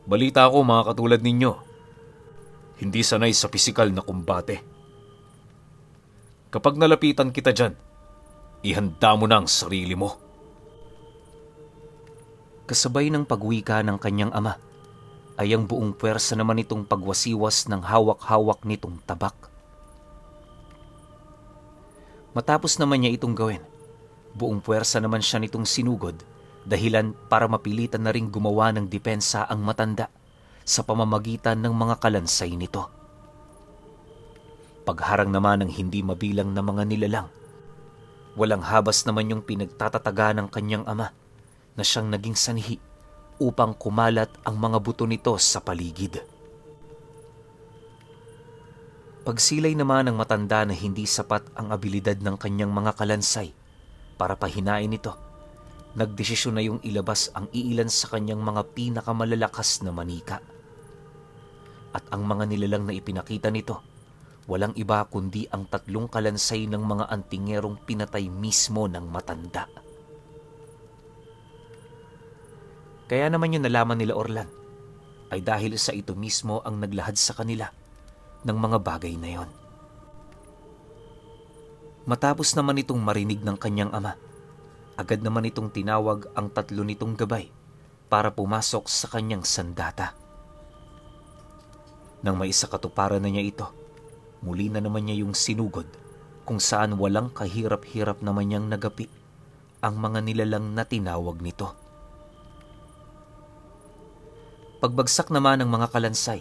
Balita ko mga katulad ninyo, hindi sanay sa pisikal na kumbate. Kapag nalapitan kita dyan, ihanda mo na ang sarili mo. kasabay ng pagwika ng kanyang ama, ay ang buong puwersa naman itong pagwasiwas ng hawak-hawak nitong tabak. Matapos naman niya itong gawin, buong puwersa naman siya nitong sinugod, dahilan para mapilitan na ring gumawa ng depensa ang matanda sa pamamagitan ng mga kalansay nito. Pagharang naman ng hindi mabilang na mga nilalang, walang habas naman yung pinagtatataga ng kanyang ama na siyang naging sanhi upang kumalat ang mga buto nito sa paligid. Pagsilay naman ng matanda na hindi sapat ang abilidad ng kanyang mga kalansay para pahinain ito, nagdesisyon na yung ilabas ang iilan sa kanyang mga pinakamalalakas na manika. At ang mga nilalang na ipinakita nito, walang iba kundi ang 3 kalansay ng mga antingerong pinatay mismo ng matanda. Kaya naman yung nalaman nila Orlan ay dahil sa ito mismo ang naglahad sa kanila ng mga bagay na yon. Matapos naman itong marinig ng kanyang ama, agad naman itong tinawag ang 3 nitong gabay para pumasok sa kanyang sandata. Nang maisakatuparan na niya ito, muli na naman niya yung sinugod kung saan walang kahirap-hirap naman niyang nagapi ang mga nilalang na tinawag nito. Pagbagsak naman ng mga kalansay,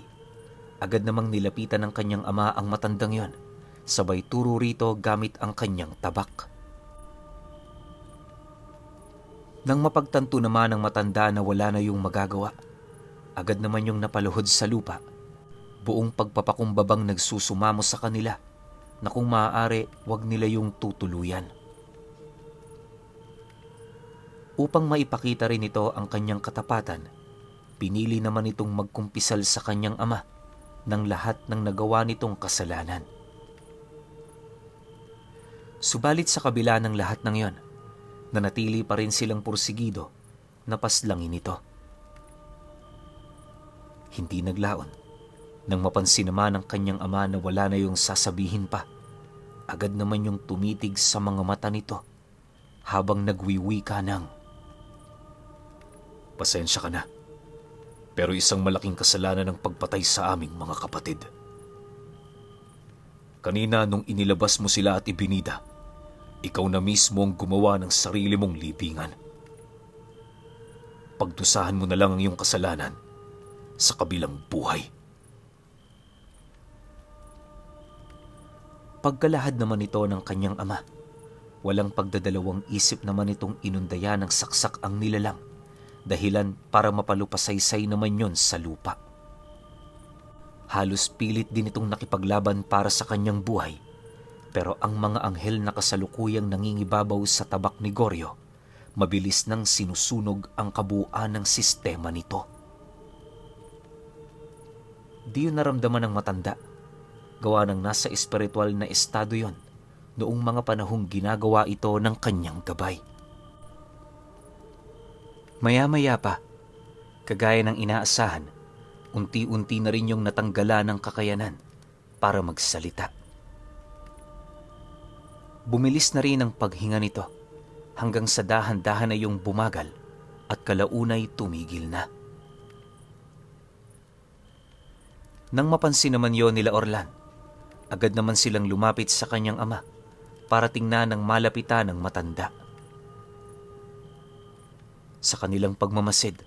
agad namang nilapitan ng kanyang ama ang matandang yon, sabay turo rito gamit ang kanyang tabak. Nang mapagtanto naman ng matanda na wala na yung magagawa, agad naman yung napaluhod sa lupa, buong pagpapakumbabang nagsusumamo sa kanila na kung maaari wag nila yung tutuluyan. Upang maipakita rin ito ang kanyang katapatan, pinili naman itong magkumpisal sa kanyang ama ng lahat ng nagawa nitong kasalanan. Subalit sa kabila ng lahat ng yon, nanatili pa rin silang pursigido na paslangin ito. Hindi naglaon. Nang mapansin naman ng kanyang ama na wala na yung sasabihin pa, agad naman yung tumitig sa mga mata nito habang nagwiwika ng, Pasensya ka na. Pero isang malaking kasalanan ang pagpatay sa aming mga kapatid. Kanina nung inilabas mo sila at ibinida, ikaw na mismo ang gumawa ng sarili mong libingan. Pagdusahan mo na lang ang iyong kasalanan sa kabilang buhay. Pagkalahad naman ito ng kanyang ama, walang pagdadalawang isip naman itong inundaya ng saksak ang nilalang, dahilan para mapalupasaysay naman yon sa lupa. Halos pilit din itong nakipaglaban para sa kanyang buhay, pero ang mga anghel na kasalukuyang nangingibabaw sa tabak ni Goryo, mabilis nang sinusunog ang kabuuan ng sistema nito. Di yun naramdaman ng matanda, gawa ng nasa espiritual na estado yon noong mga panahong ginagawa ito ng kanyang gabay. Maya-maya pa, kagaya ng inaasahan, unti-unti na rin yung natanggalan ng kakayanan para magsalita. Bumilis na rin ang paghinga nito hanggang sa dahan-dahan na yung bumagal at kalaunay tumigil na. Nang mapansin naman yon nila Orlan, agad naman silang lumapit sa kanyang ama para tingnan ng malapitan ng matanda. Sa kanilang pagmamasid,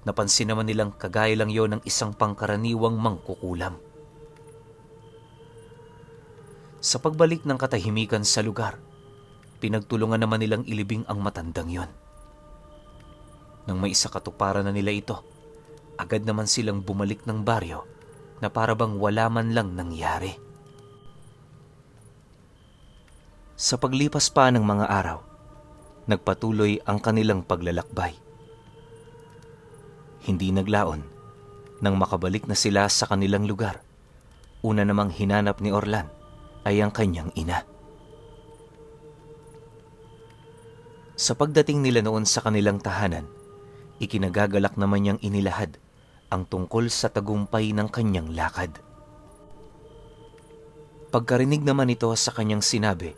napansin naman nilang kagaya lang yon ng isang pangkaraniwang mangkukulam. Sa pagbalik ng katahimikan sa lugar, pinagtulungan naman nilang ilibing ang matandang yon. Nang may isakatuparan na nila ito, agad naman silang bumalik ng baryo na parabang wala man lang nangyari. Sa paglipas pa ng mga araw, nagpatuloy ang kanilang paglalakbay. Hindi naglaon nang makabalik na sila sa kanilang lugar. Una namang hinanap ni Orlan ay ang kanyang ina. Sa pagdating nila noon sa kanilang tahanan, ikinagagalak naman niyang inilahad ang tungkol sa tagumpay ng kanyang lakad. Pagkarinig naman ito sa kanyang sinabi,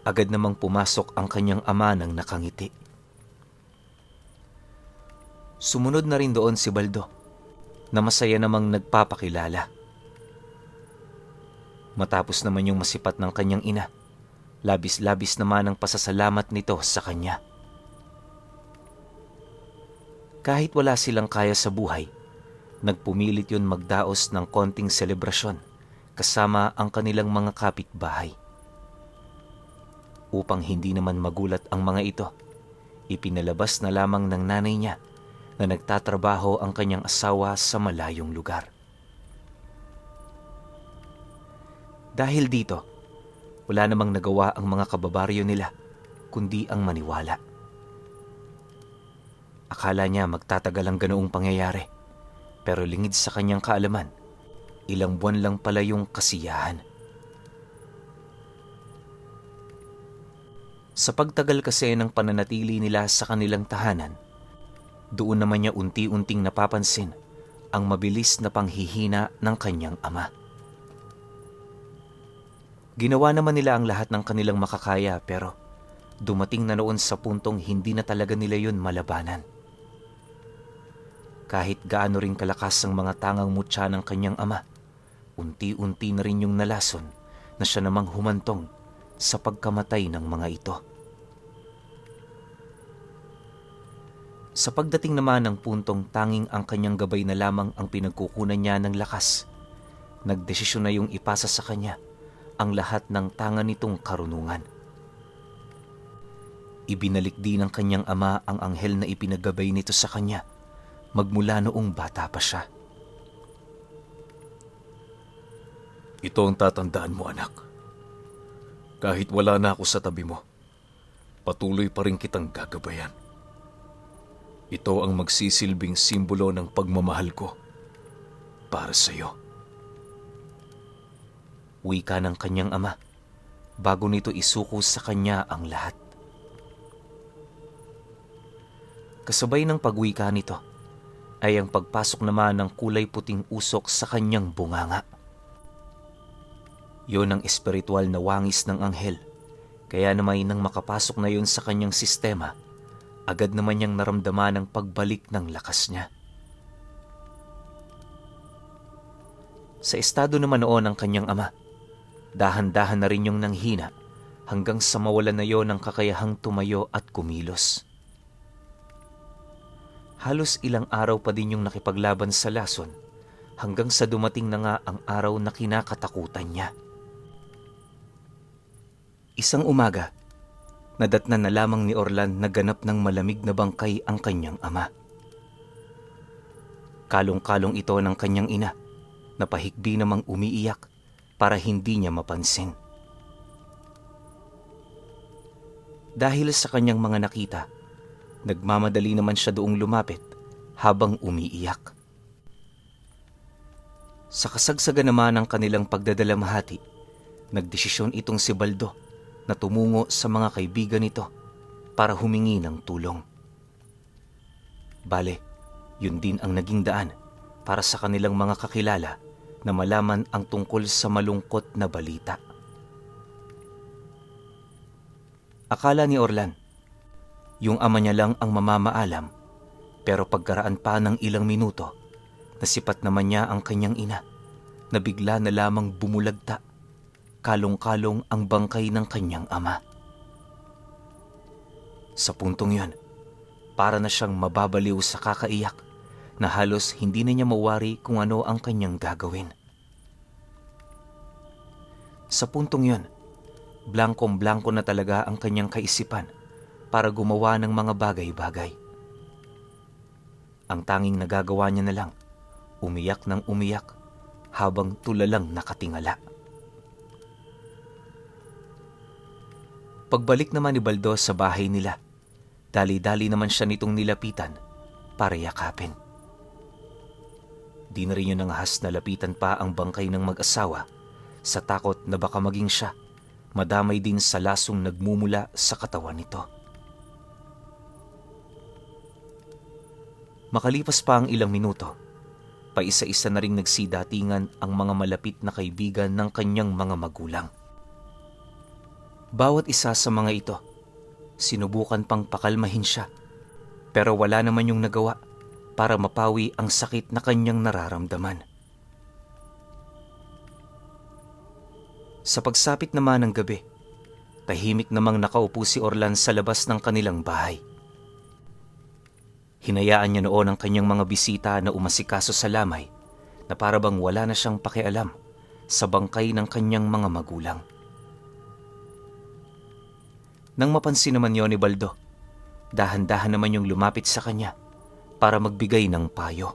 agad namang pumasok ang kanyang ama ng nakangiti. Sumunod na rin doon si Baldo, na masaya namang nagpapakilala. Matapos naman yung masipat ng kanyang ina, labis-labis naman ang pasasalamat nito sa kanya. Kahit wala silang kaya sa buhay, nagpumilit yun magdaos ng konting selebrasyon kasama ang kanilang mga kapitbahay. Upang hindi naman magulat ang mga ito, ipinalabas na lamang ng nanay niya na nagtatrabaho ang kanyang asawa sa malayong lugar. Dahil dito, wala namang nagawa ang mga kababaryo nila kundi ang maniwala. Akala niya magtatagal ang ganoong pangyayari, pero lingid sa kanyang kaalaman, ilang buwan lang pala yung kasiyahan. Sa pagtagal kasi ng pananatili nila sa kanilang tahanan, doon naman niya unti-unting napapansin ang mabilis na panghihina ng kanyang ama. Ginawa naman nila ang lahat ng kanilang makakaya pero dumating na noon sa puntong hindi na talaga nila yun malabanan. Kahit gaano ring kalakas ang mga tangang mutya ng kanyang ama, unti-unti na rin yung nalason na siya namang humantong sa pagkamatay ng mga ito. Sa pagdating naman ng puntong tanging ang kanyang gabay na lamang ang pinagkukunan niya ng lakas, nagdesisyon na yung ipasa sa kanya ang lahat ng tanga nitong karunungan. Ibinalik din ng kanyang ama ang anghel na ipinagabay nito sa kanya magmula noong bata pa siya. Ito ang tatandaan mo, anak. Kahit wala na ako sa tabi mo, patuloy pa rin kitang gagabayan. Ito ang magsisilbing simbolo ng pagmamahal ko para sa iyo. Wika ng kanyang ama bago nito isuko sa kanya ang lahat. Kasabay ng pagwika nito ay ang pagpasok naman ng kulay puting usok sa kanyang bunganga. Yon ang espiritual na wangis ng anghel, kaya naman nang makapasok na yon sa kanyang sistema, agad naman niyang naramdaman ang pagbalik ng lakas niya. Sa estado naman noon ng kanyang ama, dahan-dahan na rin yung nanghina hanggang sa mawalan na yon ng kakayahang tumayo at kumilos. Halos ilang araw pa din yung nakipaglaban sa lason hanggang sa dumating na nga ang araw na kinakatakutan niya. Isang umaga, nadatnan na lamang ni Orlan na ganap ng malamig na bangkay ang kanyang ama. Kalong-kalong ito ng kanyang ina, na pahigbi namang umiiyak para hindi niya mapansin. Dahil sa kanyang mga nakita, nagmamadali naman siya doong lumapit habang umiiyak. Sa kasagsagan naman ng kanilang pagdadalamhati, nagdesisyon itong si Baldo na tumungo sa mga kaibigan nito para humingi ng tulong. Bale, yun din ang naging daan para sa kanilang mga kakilala na malaman ang tungkol sa malungkot na balita. Akala ni Orlan, yung ama niya lang ang mamamaalam, pero pagkaraan pa ng ilang minuto, nasipat naman niya ang kanyang ina na bigla na lamang bumulagta, kalong-kalong ang bangkay ng kanyang ama. Sa puntong yun, para na siyang mababaliw sa kakaiyak na halos hindi na niya mawari kung ano ang kanyang gagawin. Sa puntong yun, blankong-blanko na talaga ang kanyang kaisipan para gumawa ng mga bagay-bagay. Ang tanging nagagawa niya na lang, umiyak ng umiyak habang tulalang nakatingala. Pagbalik naman ni Baldo sa bahay nila, dali-dali naman siya nitong nilapitan para yakapin. Di na rin yun nangahas na lapitan pa ang bangkay ng mag-asawa sa takot na baka maging siya madamay din sa lasong nagmumula sa katawan nito. Makalipas pa ang ilang minuto, paisa-isa na ring nagsidatingan ang mga malapit na kaibigan ng kanyang mga magulang. Bawat isa sa mga ito, sinubukan pang pakalmahin siya, pero wala naman yung nagawa para mapawi ang sakit na kanyang nararamdaman. Sa pagsapit naman ng gabi, tahimik namang nakaupo si Orlan sa labas ng kanilang bahay. Hinayaan niya noon ang kanyang mga bisita na umasikaso sa lamay na para bang wala na siyang pakialam sa bangkay ng kanyang mga magulang. Nang mapansin naman yon ni Baldo, dahan-dahan naman yung lumapit sa kanya para magbigay ng payo.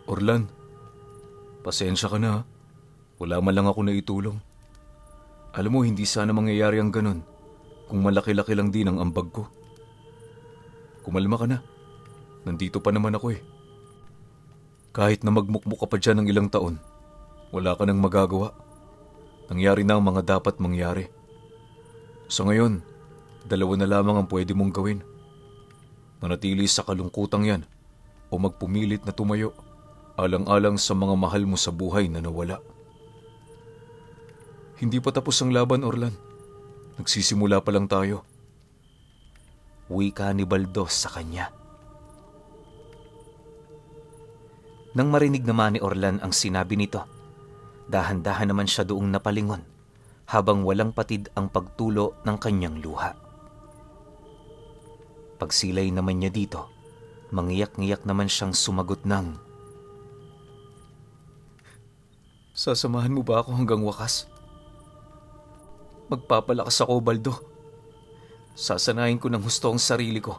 Orlan, pasensya ka na ha. Wala man lang ako naitulong. Alam mo, hindi sana mangyayari ang ganun kung malaki-laki lang din ang ambag ko. Kumalma ka na. Nandito pa naman ako eh. Kahit na magmukmuk ka pa dyan ng ilang taon, wala ka nang magagawa. Nangyari na ang mga dapat mangyari. Sa ngayon, dalawa na lamang ang pwede mong gawin. Manatili sa kalungkutang yan o magpumilit na tumayo alang-alang sa mga mahal mo sa buhay na nawala. Hindi pa tapos ang laban, Orlan. Nagsisimula pa lang tayo. Wika ni Baldo sa kanya. Nang marinig naman ni Orlan ang sinabi nito, dahan-dahan naman siya doong napalingon habang walang patid ang pagtulo ng kanyang luha. Pagsilay naman niya dito, mangiyak-ngiyak naman siyang sumagot ng, Sasamahan mo ba ako hanggang wakas? Magpapalakas ako, Baldo. Sasanayin ko ng husto ang sarili ko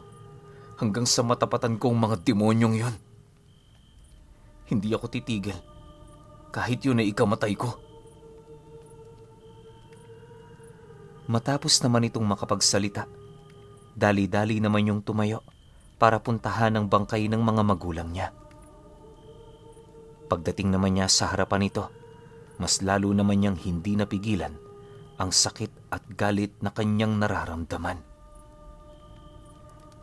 hanggang sa matapatan ko ang mga demonyong yon. Hindi ako titigil kahit yun ay ikamatay ko. Matapos naman itong makapagsalita, dali-dali naman yung tumayo para puntahan ang bangkay ng mga magulang niya. Pagdating naman niya sa harapan nito, mas lalo naman niyang hindi napigilan ang sakit at galit na kanyang nararamdaman.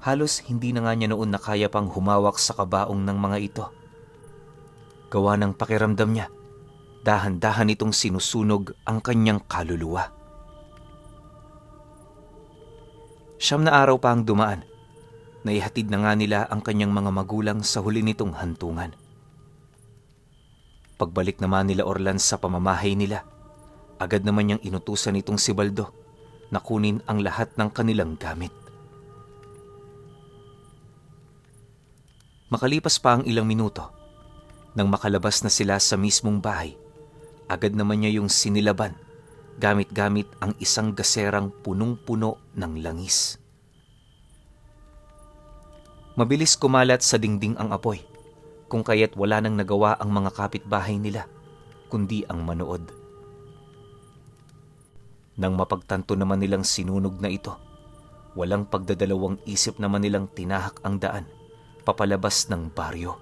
Halos hindi na nga niya noon na kaya pang humawak sa kabaong ng mga ito. Gawa ng pakiramdam niya, dahan-dahan itong sinusunog ang kanyang kaluluwa. 9 na araw pa ang dumaan, naihatid na nga nila ang kanyang mga magulang sa huli nitong hantungan. Pagbalik naman nila Orlan sa pamamahay nila, agad naman niyang inutusan itong si Baldo na kunin ang lahat ng kanilang gamit. Makalipas pa ang ilang minuto, nang makalabas na sila sa mismong bahay, agad naman niya yung sinilaban, gamit-gamit ang isang gaserang punong-puno ng langis. Mabilis kumalat sa dingding ang apoy, kung kaya't wala nang nagawa ang mga kapitbahay nila, kundi ang manood. Nang mapagtanto naman nilang sinunog na ito, walang pagdadalawang isip naman nilang tinahak ang daan papalabas ng baryo.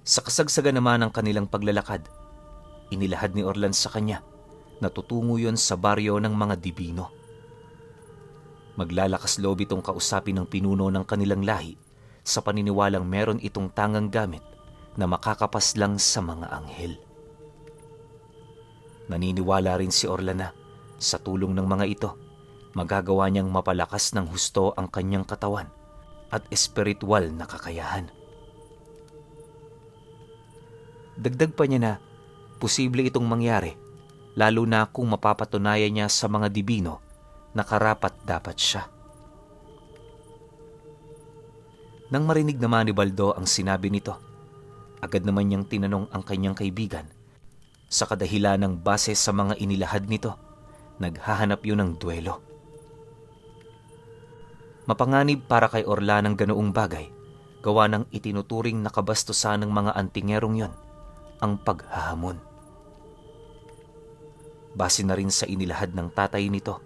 Sa kasagsagan naman ng kanilang paglalakad, inilahad ni Orlan sa kanya na tutungo yon sa baryo ng mga Dibino. Maglalakas loob itong kausapin ng pinuno ng kanilang lahi sa paniniwalang meron itong tangang gamit na makakapas lang sa mga anghel. Naniniwala rin si Orlan na sa tulong ng mga ito, magagawa niyang mapalakas ng husto ang kanyang katawan at espiritual na kakayahan. Dagdag pa niya na posible itong mangyari lalo na kung mapapatunayan niya sa mga Dibino na karapat-dapat siya. Nang marinig naman ni Baldo ang sinabi nito, agad naman niyang tinanong ang kanyang kaibigan sa kadahilan ng base sa mga inilahad nito, naghahanap yun ng duelo. Mapanganib para kay Orlan ang ganoong bagay gawa ng itinuturing na kabastusan ng mga antingerong yon ang paghahamon. Base na rin sa inilahad ng tatay nito,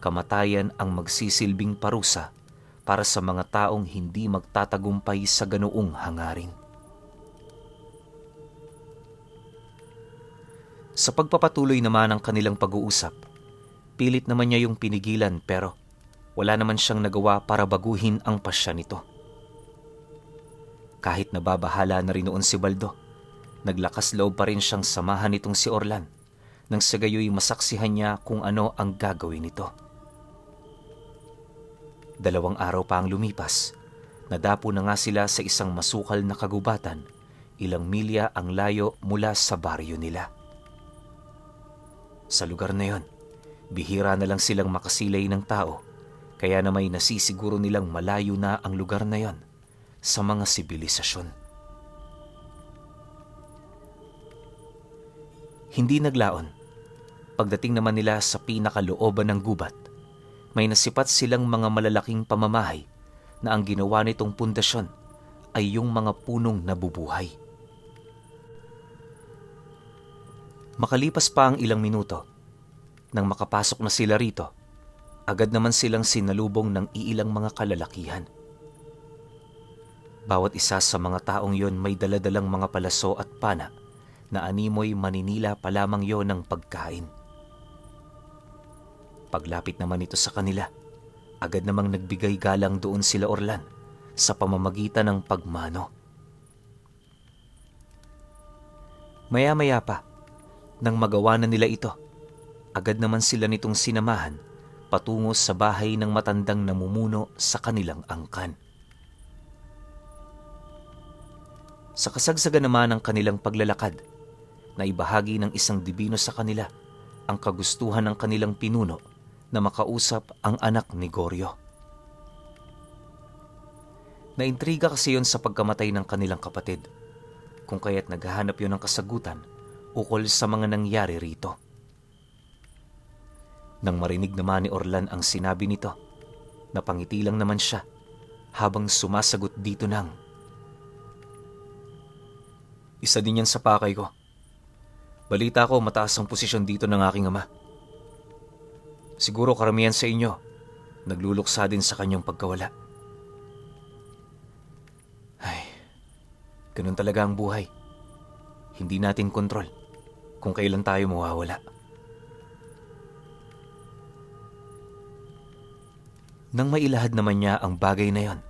kamatayan ang magsisilbing parusa para sa mga taong hindi magtatagumpay sa ganoong hangarin. Sa pagpapatuloy naman ng kanilang pag-uusap, pilit naman niya yung pinigilan pero wala naman siyang nagawa para baguhin ang pasya nito. Kahit nababahala na rin noon si Baldo, naglakas loob pa rin siyang samahan nitong si Orlan nang sa gayoy masaksihan niya kung ano ang gagawin nito. 2 araw pa ang lumipas, nadapo na nga sila sa isang masukal na kagubatan, ilang milya ang layo mula sa baryo nila. Sa lugar na yon, bihira na lang silang makasilay ng tao, kaya na may nasisiguro nilang malayo na ang lugar na yon sa mga sibilisasyon. Hindi naglaon. Pagdating naman nila sa pinakalooban ng gubat, may nasipat silang mga malalaking pamamahay na ang ginawa nitong pundasyon ay yung mga punong nabubuhay. Makalipas pa ang ilang minuto, nang makapasok na sila rito, agad naman silang sinalubong ng iilang mga kalalakihan. Bawat isa sa mga taong yon may daladalang mga palaso at pana na animoy maninila pa lamang yon ng pagkain. Paglapit naman ito sa kanila, agad namang nagbigay galang doon sila Orlan sa pamamagitan ng pagmano. Maya-maya pa, nang magawa na nila ito, agad naman sila nitong sinamahan patungo sa bahay ng matandang namumuno sa kanilang angkan. Sa kasagsagan naman ng kanilang paglalakad, na ibahagi ng isang dibino sa kanila ang kagustuhan ng kanilang pinuno na makausap ang anak ni Goryo. Naintriga kasi yon sa pagkamatay ng kanilang kapatid, kung kaya't naghahanap yon ng kasagutan ukol sa mga nangyari rito. Nang marinig naman ni Orlan ang sinabi nito, napangiti lang naman siya habang sumasagot dito ng, "Isa din yan sa pakay ko. Balita ko mataas ang posisyon dito ng aking ama. Siguro karamihan sa inyo nagluluksa din sa kanyang pagkawala. Ay, ganun talaga ang buhay. Hindi natin kontrol kung kailan tayo mawawala." Nang mailahad naman niya ang bagay na yon,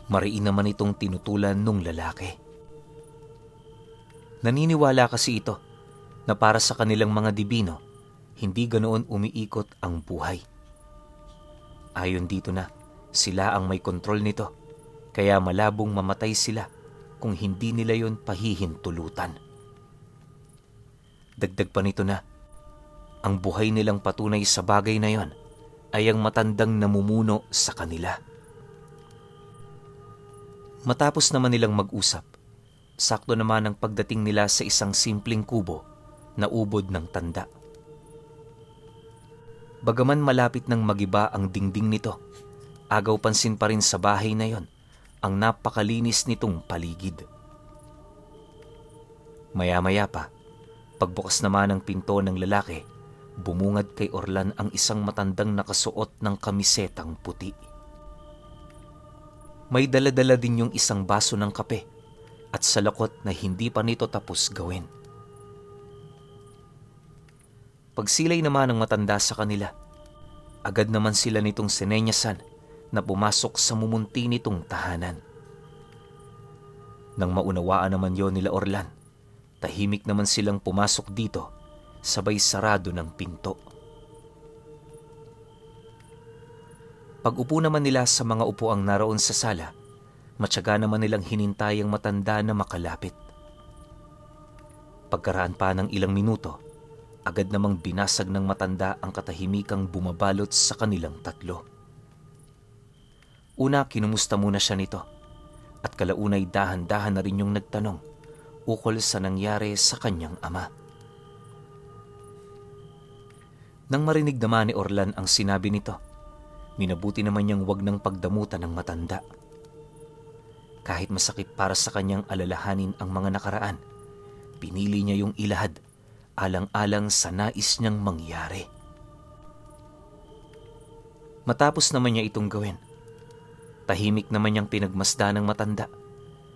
mariin naman itong tinutulan nung lalaki. Naniniwala kasi ito na para sa kanilang mga dibino, hindi ganoon umiikot ang buhay. Ayon dito na, sila ang may kontrol nito, kaya malabong mamatay sila kung hindi nila yon pahihintulutan. Dagdag pa nito na, ang buhay nilang patunay sa bagay na yon ay ang matandang namumuno sa kanila. Matapos naman nilang mag-usap, sakto naman ang pagdating nila sa isang simpleng kubo na ubod ng tanda. Bagaman malapit nang magiba ang dingding nito, agaw pansin pa rin sa bahay na yon ang napakalinis nitong paligid. Maya-maya pa, pagbukas naman ng pinto ng lalaki, bumungad kay Orlan ang isang matandang nakasuot ng kamisetang puti. May dala-dala din yung isang baso ng kape at salakot na hindi pa nito tapos gawin. Pagsilay naman ng matanda sa kanila, agad naman sila nitong sinenyasan na pumasok sa mumunti nitong tahanan. Nang maunawaan naman yon nila Orlan, tahimik naman silang pumasok dito, sabay sarado ng pinto. Pag-upo naman nila sa mga upuang naroon sa sala, matyaga naman nilang hinintay ang matanda na makalapit. Pagkaraan pa ng ilang minuto, agad namang binasag ng matanda ang katahimikang bumabalot sa kanilang tatlo. Una, kinumusta muna siya nito, at kalaunay dahan-dahan na rin yung nagtanong ukol sa nangyari sa kanyang ama. Nang marinig naman ni Orlan ang sinabi nito, minabuti naman niyang wag ng pagdamutan ng matanda. Kahit masakit para sa kanyang alalahanin ang mga nakaraan, pinili niya yung ilahad alang-alang sa nais niyang mangyari. Matapos naman niya itong gawin, tahimik naman niyang pinagmasdan ng matanda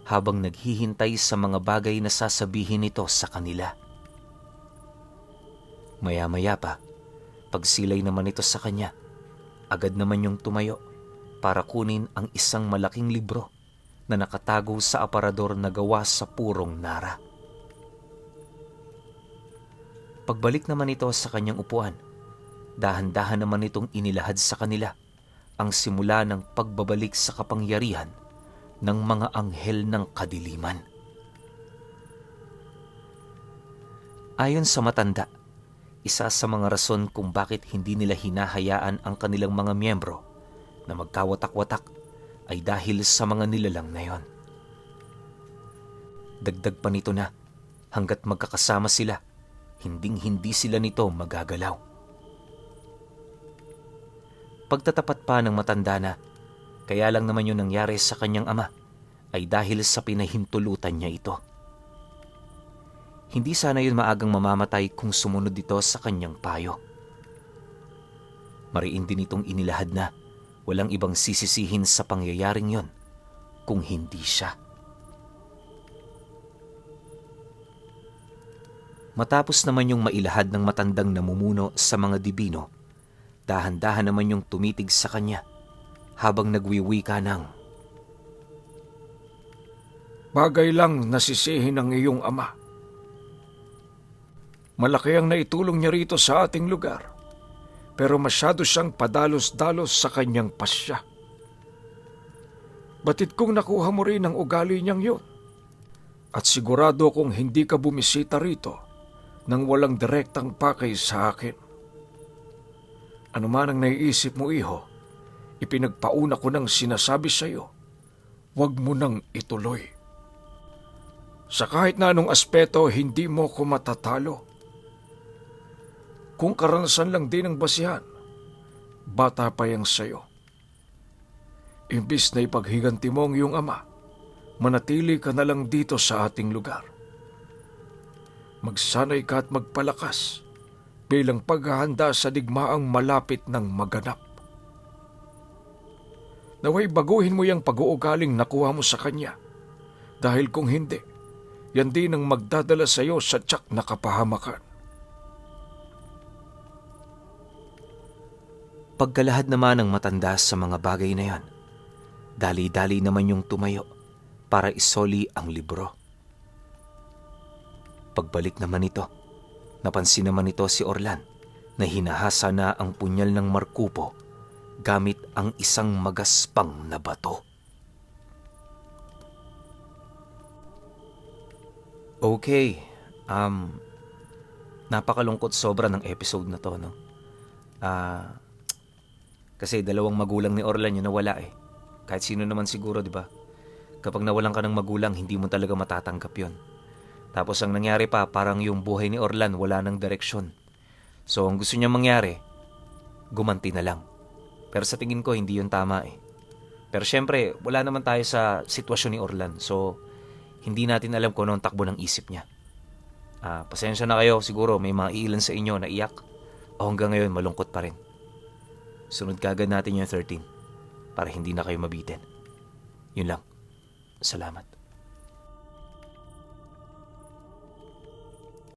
habang naghihintay sa mga bagay na sasabihin nito sa kanila. Maya-maya pa, pagsilay naman ito sa kanya, agad naman yung tumayo para kunin ang isang malaking libro na nakatago sa aparador na gawa sa purong nara. Pagbalik naman ito sa kanyang upuan, dahan-dahan naman itong inilahad sa kanila ang simula ng pagbabalik sa kapangyarihan ng mga anghel ng kadiliman. Ayon sa matanda, isa sa mga rason kung bakit hindi nila hinahayaan ang kanilang mga miyembro na magkawatak-watak ay dahil sa mga nilalang na yon. Dagdag pa nito na hanggat magkakasama sila, hinding-hindi sila nito magagalaw. Pagtatapat pa ng matanda na kaya lang naman yung nangyari sa kanyang ama ay dahil sa pinahintulutan niya ito. Hindi sana yun maagang mamamatay kung sumunod dito sa kanyang payo. Mariin din itong inilahad na walang ibang sisisihin sa pangyayaring yon kung hindi siya. Matapos naman yung mailahad ng matandang namumuno sa mga dibino, dahan-dahan naman yung tumitig sa kanya habang nagwiwika ng, Bagay lang nasisihin ng iyong ama. Malaki ang naitulong niya rito sa ating lugar, pero masyado siyang padalos-dalos sa kanyang pasya. Batid kong nakuha mo rin ang ugali niyang yun. At sigurado kung hindi ka bumisita rito nang walang direktang pakay sa akin. Ano man ang naiisip mo, iho, ipinagpauna ko ng sinasabi sa iyo, huwag mo nang ituloy. Sa kahit na anong aspeto, hindi mo ko matatalo. Kung karanasan lang din ang basihan, bata pa yang sayo. Imbis na ipaghiganti mo ang iyong ama, manatili ka na lang dito sa ating lugar. Magsanay ka at magpalakas bilang paghahanda sa digmaang malapit ng maganap. Naway baguhin mo yung pag-uugaling nakuha mo sa kanya, dahil kung hindi, yan din ang magdadala sa iyo sa tiyak na kapahamakan. Pagkalahad naman ng matanda sa mga bagay na yan, dali-dali naman yung tumayo para isoli ang libro. Pagbalik naman ito, napansin naman ito si Orlan na hinahasa na ang punyal ng Markupo gamit ang isang magaspang na bato. Okay, napakalungkot sobra ng episode na to, no? Kasi dalawang magulang ni Orlan yung nawala eh. Kahit sino naman siguro, di ba? Kapag nawalan ka ng magulang, hindi mo talaga matatanggap yon. Tapos ang nangyari pa, parang yung buhay ni Orlan wala ng direksyon. So ang gusto niya mangyari, gumanti na lang. Pero sa tingin ko, hindi yun tama eh. Pero syempre, wala naman tayo sa sitwasyon ni Orlan. So, hindi natin alam kung anong takbo ng isip niya. Pasensya na kayo, siguro may mga ilan sa inyo na iyak. O hanggang ngayon, malungkot pa rin. Sunod kagad natin yung 13 para hindi na kayo mabitin. Yun lang. Salamat.